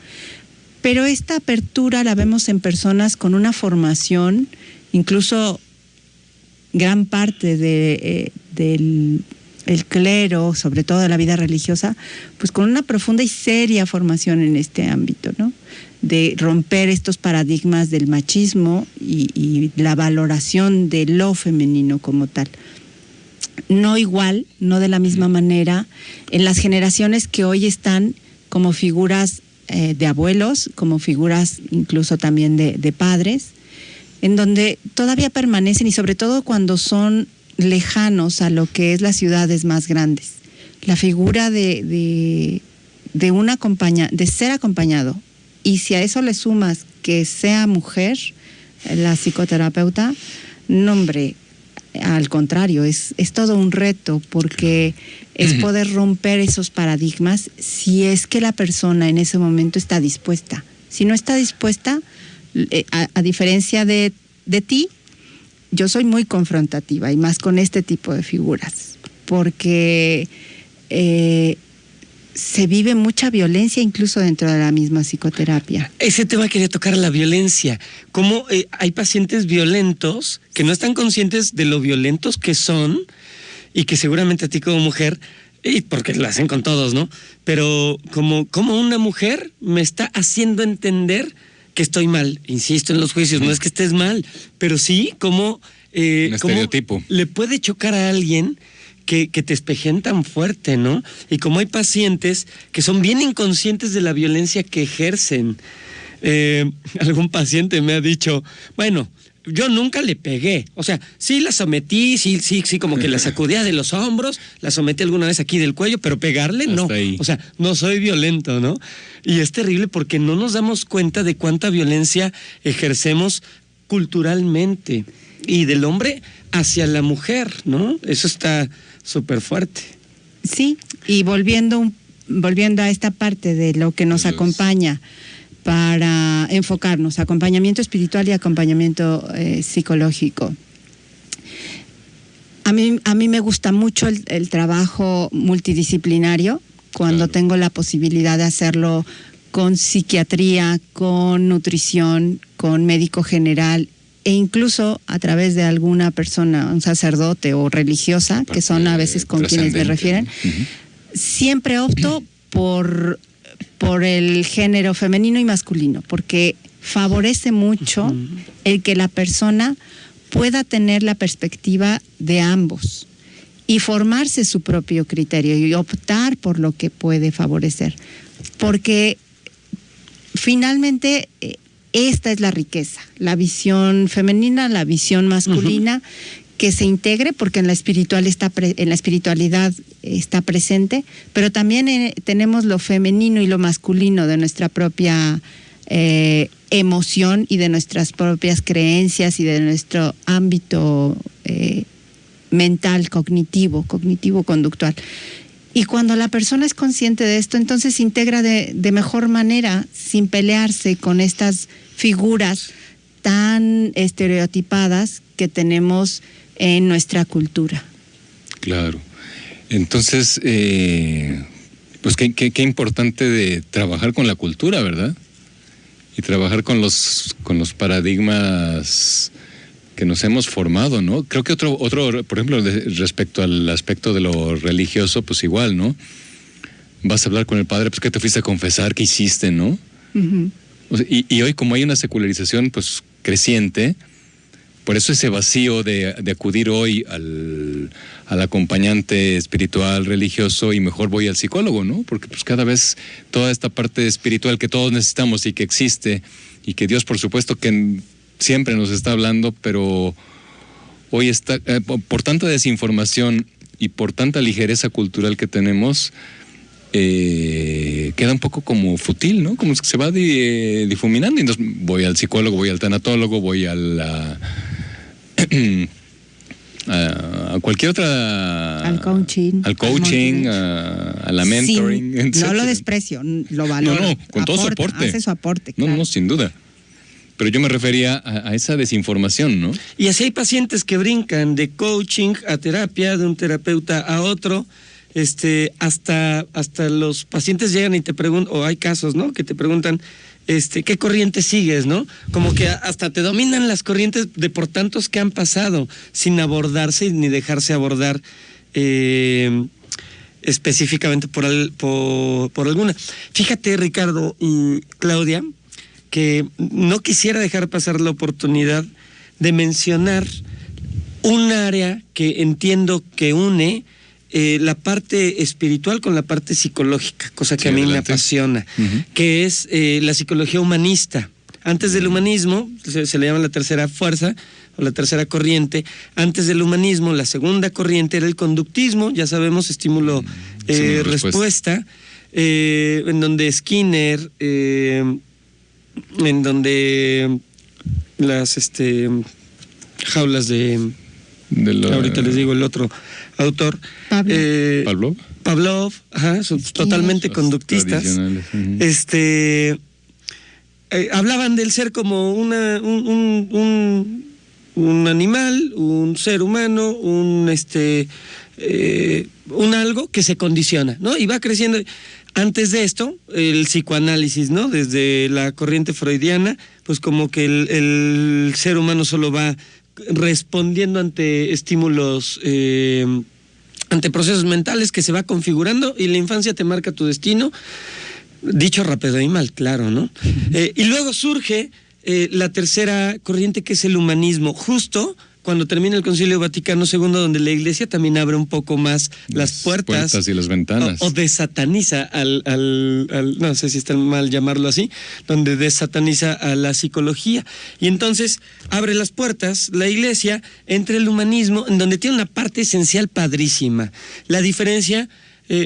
Pero esta apertura la vemos en personas con una formación, incluso gran parte del clero, sobre todo de la vida religiosa, pues con una profunda y seria formación en este ámbito, ¿no? De romper estos paradigmas del machismo y la valoración de lo femenino como tal. No igual, no de la misma manera, en las generaciones que hoy están como figuras de abuelos, como figuras incluso también de padres, en donde todavía permanecen, y sobre todo cuando son lejanos a lo que es las ciudades más grandes. La figura de ser acompañado, y si a eso le sumas que sea mujer la psicoterapeuta, no, hombre, al contrario, es todo un reto, porque es poder romper esos paradigmas si es que la persona en ese momento está dispuesta. Si no está dispuesta, a diferencia de ti, yo soy muy confrontativa, y más con este tipo de figuras, porque se vive mucha violencia incluso dentro de la misma psicoterapia. Ese tema quería tocar, la violencia. Cómo hay pacientes violentos que no están conscientes de lo violentos que son y que seguramente a ti como mujer, y porque lo hacen con todos, ¿no? Pero como una mujer me está haciendo entender que estoy mal. Insisto en los juicios, no es que estés mal, pero sí como... un estereotipo. Le puede chocar a alguien que te espejen tan fuerte, ¿no? Y como hay pacientes que son bien inconscientes de la violencia que ejercen. Algún paciente me ha dicho, bueno, yo nunca le pegué, o sea, sí la sometí, sí, como que la sacudía de los hombros, la sometí alguna vez aquí del cuello, pero pegarle no, o sea, no soy violento, ¿no? Y es terrible porque no nos damos cuenta de cuánta violencia ejercemos culturalmente y del hombre hacia la mujer, ¿no? Eso está súper fuerte. Sí, y volviendo a esta parte de lo que nos acompaña para enfocarnos, acompañamiento espiritual y acompañamiento psicológico. A mí me gusta mucho el trabajo multidisciplinario cuando tengo la posibilidad de hacerlo con psiquiatría, con nutrición, con médico general e incluso a través de alguna persona, un sacerdote o religiosa, que son a veces con quienes me refieren. Siempre opto por el género femenino y masculino, porque favorece mucho el que la persona pueda tener la perspectiva de ambos y formarse su propio criterio y optar por lo que puede favorecer. Porque finalmente esta es la riqueza, la visión femenina, la visión masculina, que se integre, porque en la espiritualidad está presente, pero también tenemos lo femenino y lo masculino de nuestra propia emoción y de nuestras propias creencias y de nuestro ámbito mental, cognitivo-conductual. Y cuando la persona es consciente de esto, entonces se integra de mejor manera, sin pelearse con estas figuras tan estereotipadas que tenemos en nuestra cultura. Claro. Entonces, pues qué importante de trabajar con la cultura, ¿verdad? Y trabajar con los paradigmas que nos hemos formado, ¿no? Creo que otro, por ejemplo, respecto al aspecto de lo religioso, pues igual, ¿no? Vas a hablar con el padre, pues que te fuiste a confesar, ¿qué hiciste, no? O sea, y hoy, como hay una secularización, pues, creciente, por eso ese vacío de acudir hoy al acompañante espiritual, religioso, y mejor voy al psicólogo, ¿no? Porque pues cada vez toda esta parte espiritual que todos necesitamos y que existe, y que Dios, por supuesto, que siempre nos está hablando, pero hoy está, por tanta desinformación y por tanta ligereza cultural que tenemos, queda un poco como fútil, ¿no? Como que se va difuminando. Y entonces voy al psicólogo, voy al tanatólogo, voy a cualquier otra... Al coaching. A la mentoring. No lo desprecio, lo valoro. No, con todo su aporte. Hace su aporte, claro. No, sin duda. Pero yo me refería a esa desinformación, ¿no? Y así hay pacientes que brincan de coaching a terapia, de un terapeuta a otro, hasta los pacientes llegan y te preguntan, o hay casos, ¿no? Que te preguntan, ¿qué corriente sigues, no? Como que hasta te dominan las corrientes de por tantos que han pasado, sin abordarse ni dejarse abordar específicamente por alguna. Fíjate, Ricardo y Claudia, que no quisiera dejar pasar la oportunidad de mencionar un área que entiendo que une la parte espiritual con la parte psicológica, cosa que a mí me apasiona, que es la psicología humanista. Antes del humanismo, se le llama la tercera fuerza o la tercera corriente. Antes del humanismo, la segunda corriente era el conductismo, ya sabemos, estímulo-respuesta, en donde Skinner, en donde las jaulas de ahorita les digo el otro autor, Pavlov, son totalmente conductistas. Hablaban del ser como un animal, un ser humano, un algo que se condiciona, ¿no? Y va creciendo. Antes de esto, el psicoanálisis, ¿no? Desde la corriente freudiana, pues como que el ser humano solo va respondiendo ante estímulos, ante procesos mentales que se va configurando, y la infancia te marca tu destino, dicho rápido y mal, claro, ¿no? Y luego surge la tercera corriente, que es el humanismo, justo cuando termina el Concilio Vaticano II, donde la Iglesia también abre un poco más las puertas y las ventanas. O desataniza no sé si está mal llamarlo así, donde desataniza a la psicología. Y entonces abre las puertas la Iglesia entre el humanismo, en donde tiene una parte esencial padrísima. La diferencia,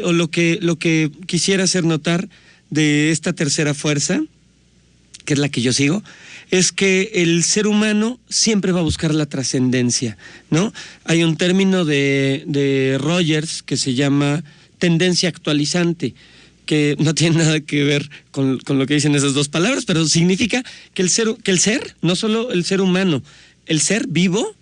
o lo que quisiera hacer notar de esta tercera fuerza, que es la que yo sigo, es que el ser humano siempre va a buscar la trascendencia, ¿no? Hay un término de Rogers que se llama tendencia actualizante, que no tiene nada que ver con lo que dicen esas dos palabras, pero significa que el ser, no solo el ser humano, el ser vivo,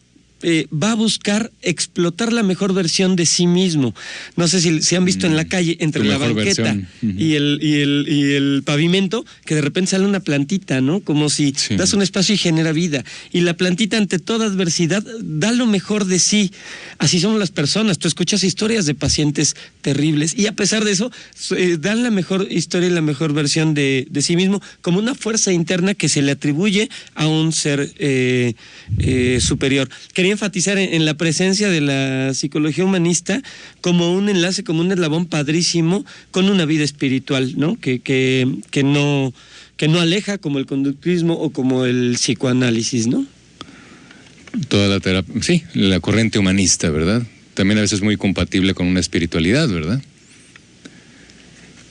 va a buscar explotar la mejor versión de sí mismo. No sé si han visto en la calle, entre la banqueta y el pavimento, que de repente sale una plantita, ¿no? Como si das un espacio y genera vida. Y la plantita, ante toda adversidad, da lo mejor de sí. Así somos las personas. Tú escuchas historias de pacientes terribles y a pesar de eso, dan la mejor historia y la mejor versión de sí mismo, como una fuerza interna que se le atribuye a un ser superior. Quería enfatizar en la presencia de la psicología humanista como un enlace, como un eslabón padrísimo con una vida espiritual, ¿no? Que no aleja, como el conductismo o como el psicoanálisis, ¿no? Toda la terapia, sí, la corriente humanista, ¿verdad? También a veces muy compatible con una espiritualidad, ¿verdad?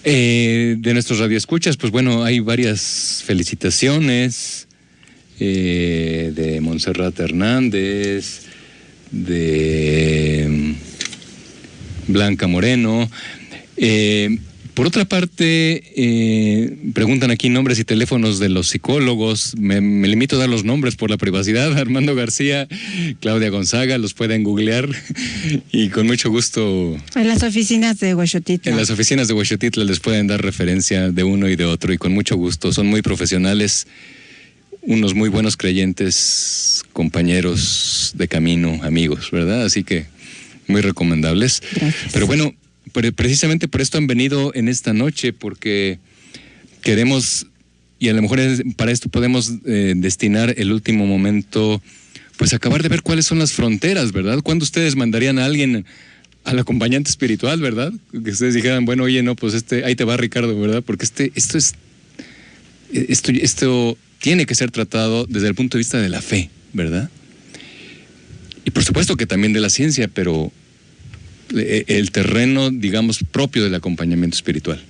De nuestros radioescuchas, pues bueno, hay varias felicitaciones. De Montserrat Hernández, de Blanca Moreno. Por otra parte, preguntan aquí nombres y teléfonos de los psicólogos. Me limito a dar los nombres por la privacidad. Armando García, Claudia Gonzaga, los pueden googlear y con mucho gusto. En las oficinas de Huexotitla. En las oficinas de Huexotitla les pueden dar referencia de uno y de otro y con mucho gusto. Son muy profesionales. Unos muy buenos creyentes, compañeros de camino, amigos, ¿verdad? Así que muy recomendables. Gracias. Pero bueno, precisamente por esto han venido en esta noche, porque queremos, y a lo mejor para esto podemos destinar el último momento, pues acabar de ver cuáles son las fronteras, ¿verdad? ¿Cuándo ustedes mandarían a alguien al acompañante espiritual, verdad? Que ustedes dijeran, bueno, oye, no, pues ahí te va Ricardo, ¿verdad? Porque esto tiene que ser tratado desde el punto de vista de la fe, ¿verdad? Y por supuesto que también de la ciencia, pero el terreno, digamos, propio del acompañamiento espiritual.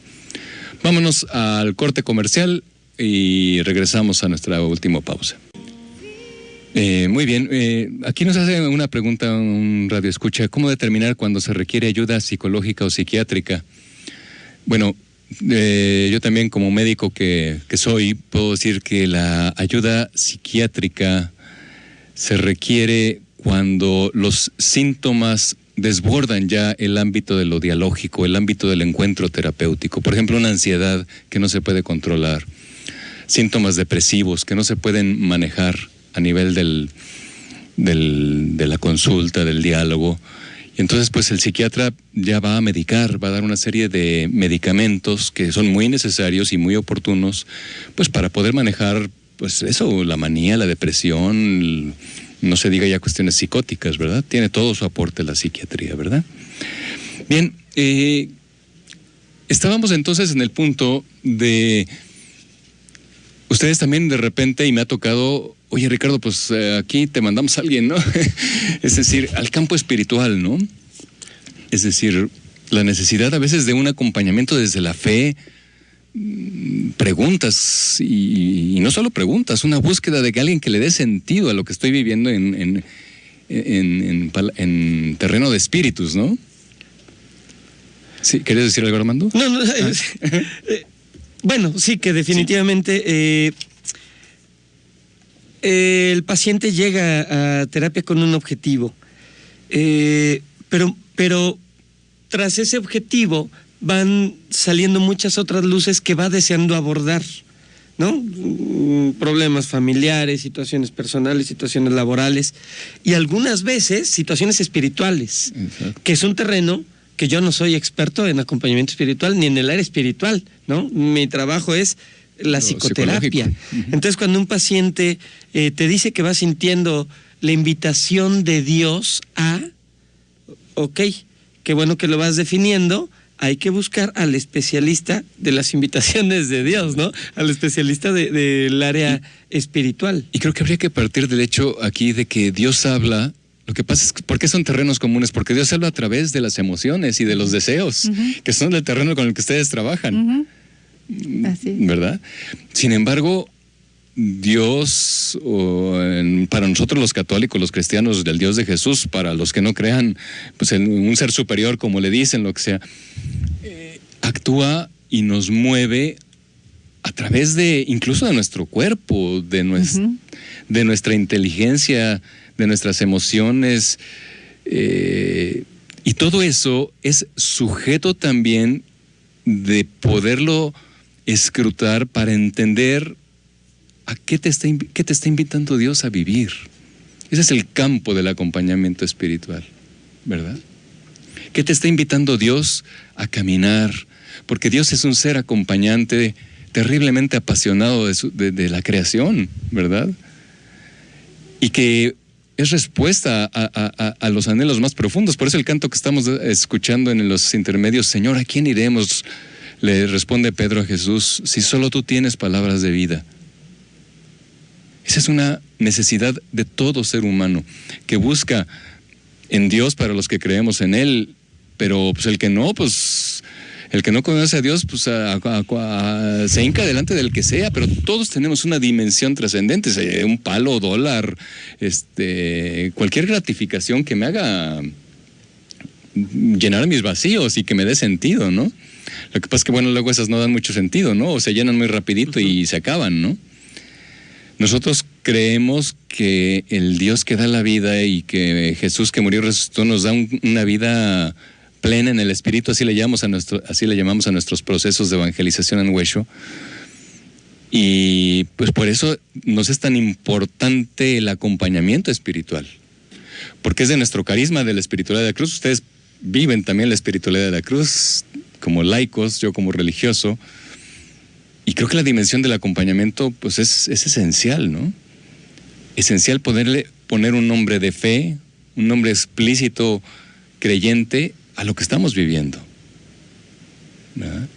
Vámonos al corte comercial y regresamos a nuestra última pausa. Muy bien, aquí nos hace una pregunta un radioescucha: ¿cómo determinar cuando se requiere ayuda psicológica o psiquiátrica? Bueno, yo también, como médico que soy, puedo decir que la ayuda psiquiátrica se requiere cuando los síntomas desbordan ya el ámbito de lo dialógico, el ámbito del encuentro terapéutico. Por ejemplo, una ansiedad que no se puede controlar, síntomas depresivos que no se pueden manejar a nivel de la consulta, del diálogo. Y entonces, pues el psiquiatra ya va a medicar, va a dar una serie de medicamentos que son muy necesarios y muy oportunos, pues para poder manejar, pues eso, la manía, la depresión, no se diga ya cuestiones psicóticas, ¿verdad? Tiene todo su aporte la psiquiatría, ¿verdad? Bien, estábamos entonces en el punto de ustedes también de repente, y me ha tocado, oye Ricardo, pues aquí te mandamos a alguien, ¿no? Es decir, al campo espiritual, ¿no? Es decir, la necesidad a veces de un acompañamiento desde la fe, preguntas, y no solo preguntas, una búsqueda de que alguien que le dé sentido a lo que estoy viviendo en terreno de espíritus, ¿no? ¿Sí? ¿Querías decir algo, Armando? No. Bueno, sí, que definitivamente el paciente llega a terapia con un objetivo, pero tras ese objetivo van saliendo muchas otras luces que va deseando abordar, ¿no? Problemas familiares, situaciones personales, situaciones laborales y algunas veces situaciones espirituales. Exacto. Que es un terreno que yo no soy experto en acompañamiento espiritual ni en el área espiritual, ¿no? Mi trabajo es la psicoterapia. Entonces, cuando un paciente te dice que va sintiendo la invitación de Dios a, ok, qué bueno que lo vas definiendo, hay que buscar al especialista de las invitaciones de Dios, ¿no? Al especialista del área espiritual. Y creo que habría que partir del hecho aquí de que Dios habla. Lo que pasa es que, ¿por qué son terrenos comunes? Porque Dios habla a través de las emociones y de los deseos, que son el terreno con el que ustedes trabajan. Así. ¿Verdad? Sin embargo, Dios, para nosotros los católicos, los cristianos, del Dios de Jesús, para los que no crean, pues en un ser superior, como le dicen, lo que sea, actúa y nos mueve a través de, incluso de nuestro cuerpo, de nuestra inteligencia, de nuestras emociones, y todo eso es sujeto también de poderlo escrutar para entender a qué te está invitando Dios a vivir. Ese es el campo del acompañamiento espiritual, ¿verdad? ¿Qué te está invitando Dios a caminar? Porque Dios es un ser acompañante terriblemente apasionado de la creación, ¿verdad? Y que es respuesta a los anhelos más profundos. Por eso el canto que estamos escuchando en los intermedios, Señor, ¿a quién iremos? Le responde Pedro a Jesús, si solo tú tienes palabras de vida. Esa es una necesidad de todo ser humano, que busca en Dios para los que creemos en Él, pero pues el que no conoce a Dios, pues se hinca delante del que sea, pero todos tenemos una dimensión trascendente, un palo, dólar, cualquier gratificación que me haga llenar mis vacíos y que me dé sentido, ¿no? Lo que pasa es que, bueno, luego esas no dan mucho sentido, ¿no? O se llenan muy rapidito y se acaban, ¿no? Nosotros creemos que el Dios que da la vida y que Jesús que murió y resucitó nos da una vida plena en el Espíritu, así le llamamos a nuestros procesos de evangelización en Huesho. Y pues por eso nos es tan importante el acompañamiento espiritual, porque es de nuestro carisma de la espiritualidad de la cruz. Ustedes viven también la espiritualidad de la cruz como laicos, yo como religioso, y creo que la dimensión del acompañamiento pues es esencial, ¿no? Esencial poner un nombre de fe, un nombre explícito, creyente a lo que estamos viviendo, ¿verdad?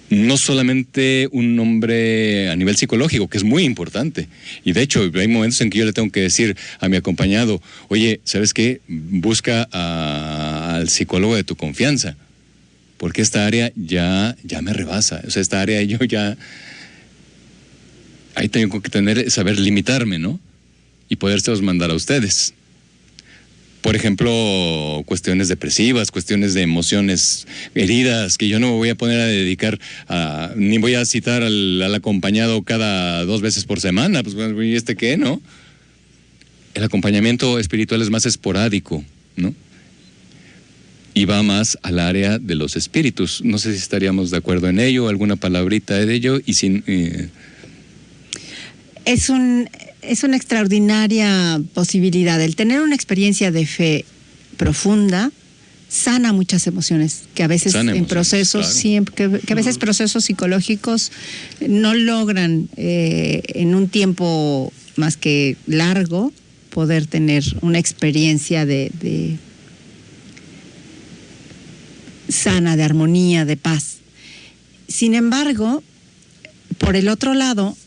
No solamente un nombre a nivel psicológico, que es muy importante. Y de hecho, hay momentos en que yo le tengo que decir a mi acompañado, oye, ¿sabes qué? Busca al psicólogo de tu confianza, porque esta área ya me rebasa. O sea, esta área yo ya... Ahí tengo que saber limitarme, ¿no? Y podérselos mandar a ustedes. Por ejemplo, cuestiones depresivas, cuestiones de emociones heridas, que yo no me voy a poner a dedicar ni voy a citar al acompañado cada 2 veces por semana. Pues, ¿y qué, no? El acompañamiento espiritual es más esporádico, ¿no? Y va más al área de los espíritus. No sé si estaríamos de acuerdo en ello, alguna palabrita de ello, y sin... Es una extraordinaria posibilidad. El tener una experiencia de fe profunda sana muchas emociones que a veces en procesos, claro, que a veces procesos psicológicos no logran en un tiempo más que largo poder tener una experiencia de sana, de armonía, de paz. Sin embargo, por el otro lado,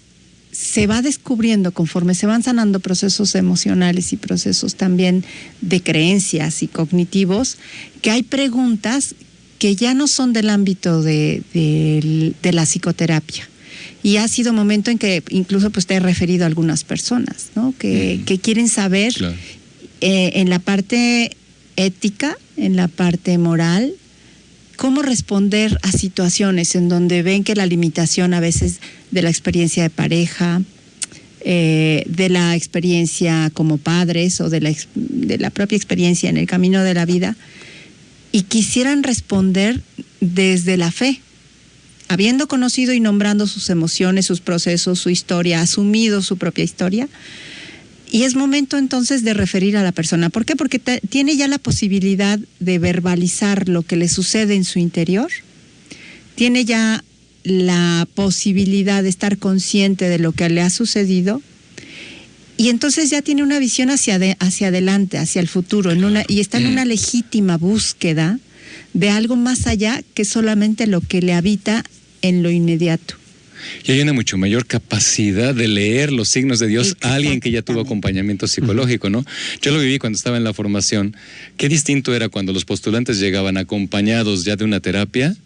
se va descubriendo conforme se van sanando procesos emocionales y procesos también de creencias y cognitivos, que hay preguntas que ya no son del ámbito de la psicoterapia. Y ha sido momento en que incluso pues te he referido a algunas personas, ¿no? Que quieren saber, claro, en la parte ética, en la parte moral, cómo responder a situaciones en donde ven que la limitación a veces de la experiencia de pareja, de la experiencia como padres o de la propia experiencia en el camino de la vida, y quisieran responder desde la fe, habiendo conocido y nombrando sus emociones, sus procesos, su historia, asumido su propia historia. Y es momento entonces de referir a la persona. ¿Por qué? Porque tiene ya la posibilidad de verbalizar lo que le sucede en su interior, tiene ya la posibilidad de estar consciente de lo que le ha sucedido, y entonces ya tiene una visión hacia adelante, hacia el futuro, y está en una legítima búsqueda de algo más allá que solamente lo que le habita en lo inmediato. Y hay una mucho mayor capacidad de leer los signos de Dios a alguien que ya tuvo acompañamiento psicológico, ¿no? Yo lo viví cuando estaba en la formación. Qué distinto era cuando los postulantes llegaban acompañados ya de una terapia,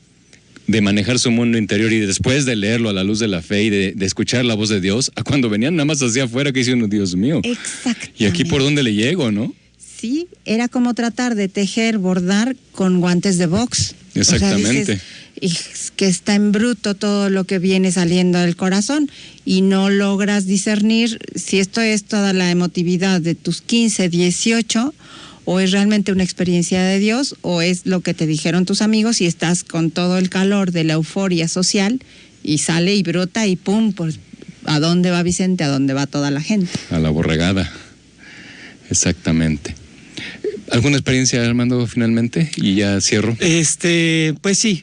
de manejar su mundo interior y después de leerlo a la luz de la fe y de escuchar la voz de Dios, a cuando venían nada más hacia afuera que dice uno, Dios mío. Exactamente. ¿Y aquí por dónde le llego, no? Sí, era como tratar de tejer, bordar con guantes de box. Exactamente. O sea, dices, que está en bruto todo lo que viene saliendo del corazón y no logras discernir si esto es toda la emotividad de tus 15, 18 o es realmente una experiencia de Dios o es lo que te dijeron tus amigos y estás con todo el calor de la euforia social y sale y brota y pum, pues ¿a dónde va Vicente? ¿A dónde va toda la gente? A la borregada. Exactamente. ¿Alguna experiencia, Armando, finalmente? Y ya cierro. Pues sí.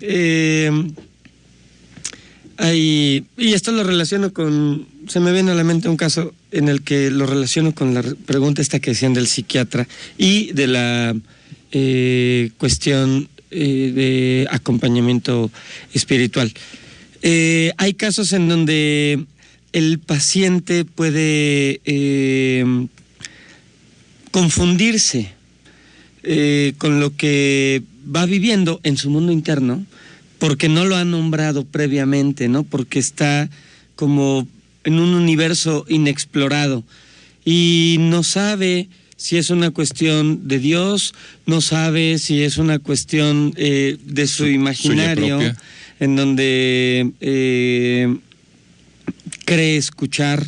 Y esto lo relaciono con... Se me viene a la mente un caso en el que lo relaciono con la pregunta esta que decían del psiquiatra y de la cuestión de acompañamiento espiritual. Hay casos en donde el paciente puede confundirse con lo que va viviendo en su mundo interno, porque no lo ha nombrado previamente, ¿no? Porque está como en un universo inexplorado y no sabe si es una cuestión de Dios, no sabe si es una cuestión de su imaginario, en donde cree escuchar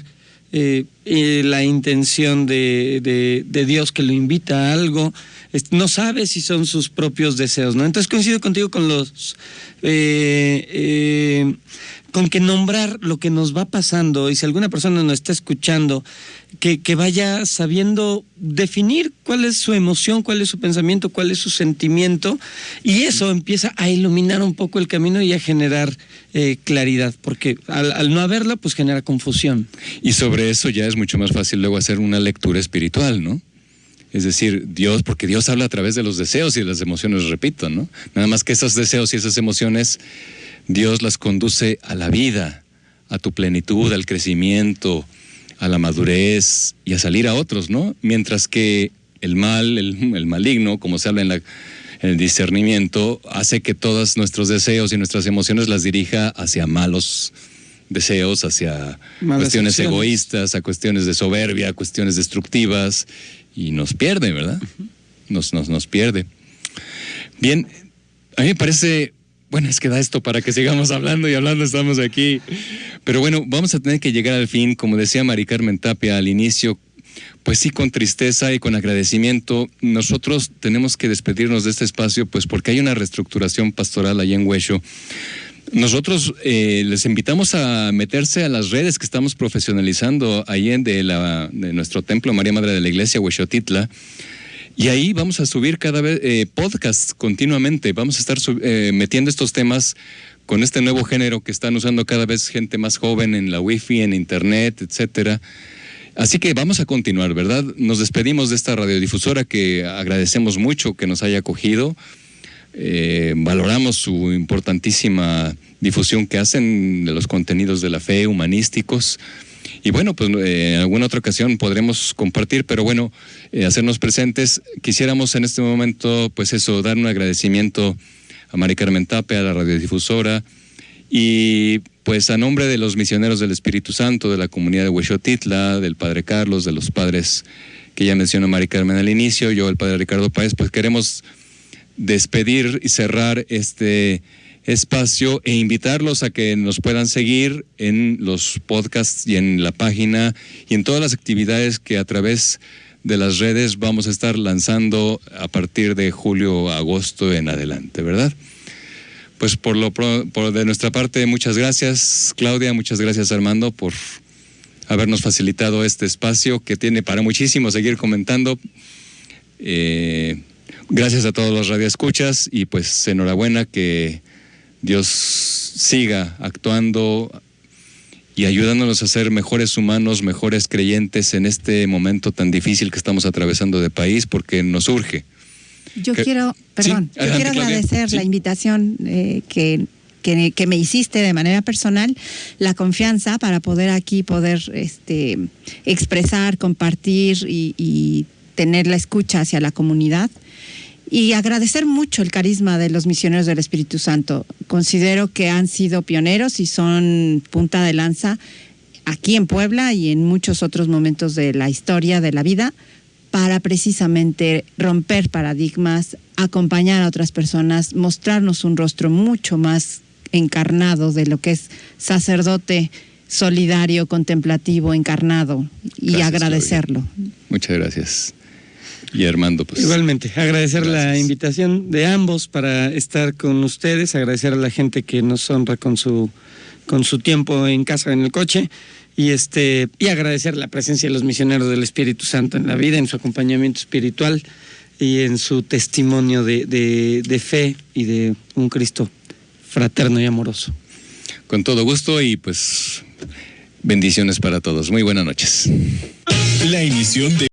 la intención de Dios que lo invita a algo. No sabe si son sus propios deseos, ¿no? Entonces coincido contigo con con que nombrar lo que nos va pasando, y si alguna persona nos está escuchando, que vaya sabiendo definir cuál es su emoción, cuál es su pensamiento, cuál es su sentimiento, y eso empieza a iluminar un poco el camino y a generar claridad, porque al no haberla, pues genera confusión. Y sobre eso ya es mucho más fácil luego hacer una lectura espiritual, ¿no? Es decir, Dios, porque Dios habla a través de los deseos y de las emociones, repito, ¿no? Nada más que esos deseos y esas emociones, Dios las conduce a la vida, a tu plenitud, al crecimiento, a la madurez y a salir a otros, ¿no? Mientras que el mal, el maligno, como se habla en el discernimiento, hace que todos nuestros deseos y nuestras emociones las dirija hacia malos deseos, hacia cuestiones egoístas, a cuestiones de soberbia, a cuestiones destructivas, y nos pierde, ¿verdad? Nos pierde. Bien, a mí me parece, bueno, es que da esto para que sigamos hablando y hablando, estamos aquí. Pero bueno, vamos a tener que llegar al fin, como decía Mari Carmen Tapia al inicio, pues sí, con tristeza y con agradecimiento. Nosotros tenemos que despedirnos de este espacio, pues porque hay una reestructuración pastoral allá en Huexo. Nosotros les invitamos a meterse a las redes que estamos profesionalizando ahí de nuestro templo María Madre de la Iglesia, Huexotitla, y ahí vamos a subir cada vez podcasts continuamente. Vamos a estar metiendo estos temas con este nuevo género que están usando cada vez gente más joven en la wifi, en internet, etcétera. Así que vamos a continuar, ¿verdad? Nos despedimos de esta radiodifusora que agradecemos mucho que nos haya acogido. Valoramos su importantísima difusión que hacen de los contenidos de la fe, humanísticos, y bueno, pues en alguna otra ocasión podremos compartir, pero bueno, hacernos presentes. Quisiéramos en este momento, pues eso, dar un agradecimiento a Mari Carmen Tapia, a la radiodifusora, y pues a nombre de los misioneros del Espíritu Santo, de la comunidad de Huexotitla, del Padre Carlos, de los padres que ya mencionó Mari Carmen al inicio, yo, el Padre Ricardo Páez, pues queremos despedir y cerrar este espacio e invitarlos a que nos puedan seguir en los podcasts y en la página y en todas las actividades que a través de las redes vamos a estar lanzando a partir de julio, agosto en adelante, ¿verdad? Pues por de nuestra parte, muchas gracias, Claudia, muchas gracias, Armando, por habernos facilitado este espacio que tiene para muchísimo seguir comentando. Gracias a todos los radioescuchas y pues enhorabuena, que Dios siga actuando y ayudándonos a ser mejores humanos, mejores creyentes en este momento tan difícil que estamos atravesando de país, porque nos urge. Yo quiero agradecer la invitación que me hiciste de manera personal, la confianza para poder expresar, compartir y tener la escucha hacia la comunidad. Y agradecer mucho el carisma de los misioneros del Espíritu Santo. Considero que han sido pioneros y son punta de lanza aquí en Puebla y en muchos otros momentos de la historia de la vida, para precisamente romper paradigmas, acompañar a otras personas, mostrarnos un rostro mucho más encarnado de lo que es sacerdote solidario, contemplativo, encarnado, y gracias, agradecerlo. Claudia. Muchas gracias. Y Armando, pues. Igualmente, agradecer la invitación de ambos para estar con ustedes, agradecer a la gente que nos honra con su tiempo en casa, en el coche, y agradecer la presencia de los misioneros del Espíritu Santo en la vida, en su acompañamiento espiritual y en su testimonio de fe y de un Cristo fraterno y amoroso. Con todo gusto y pues bendiciones para todos. Muy buenas noches. La emisión de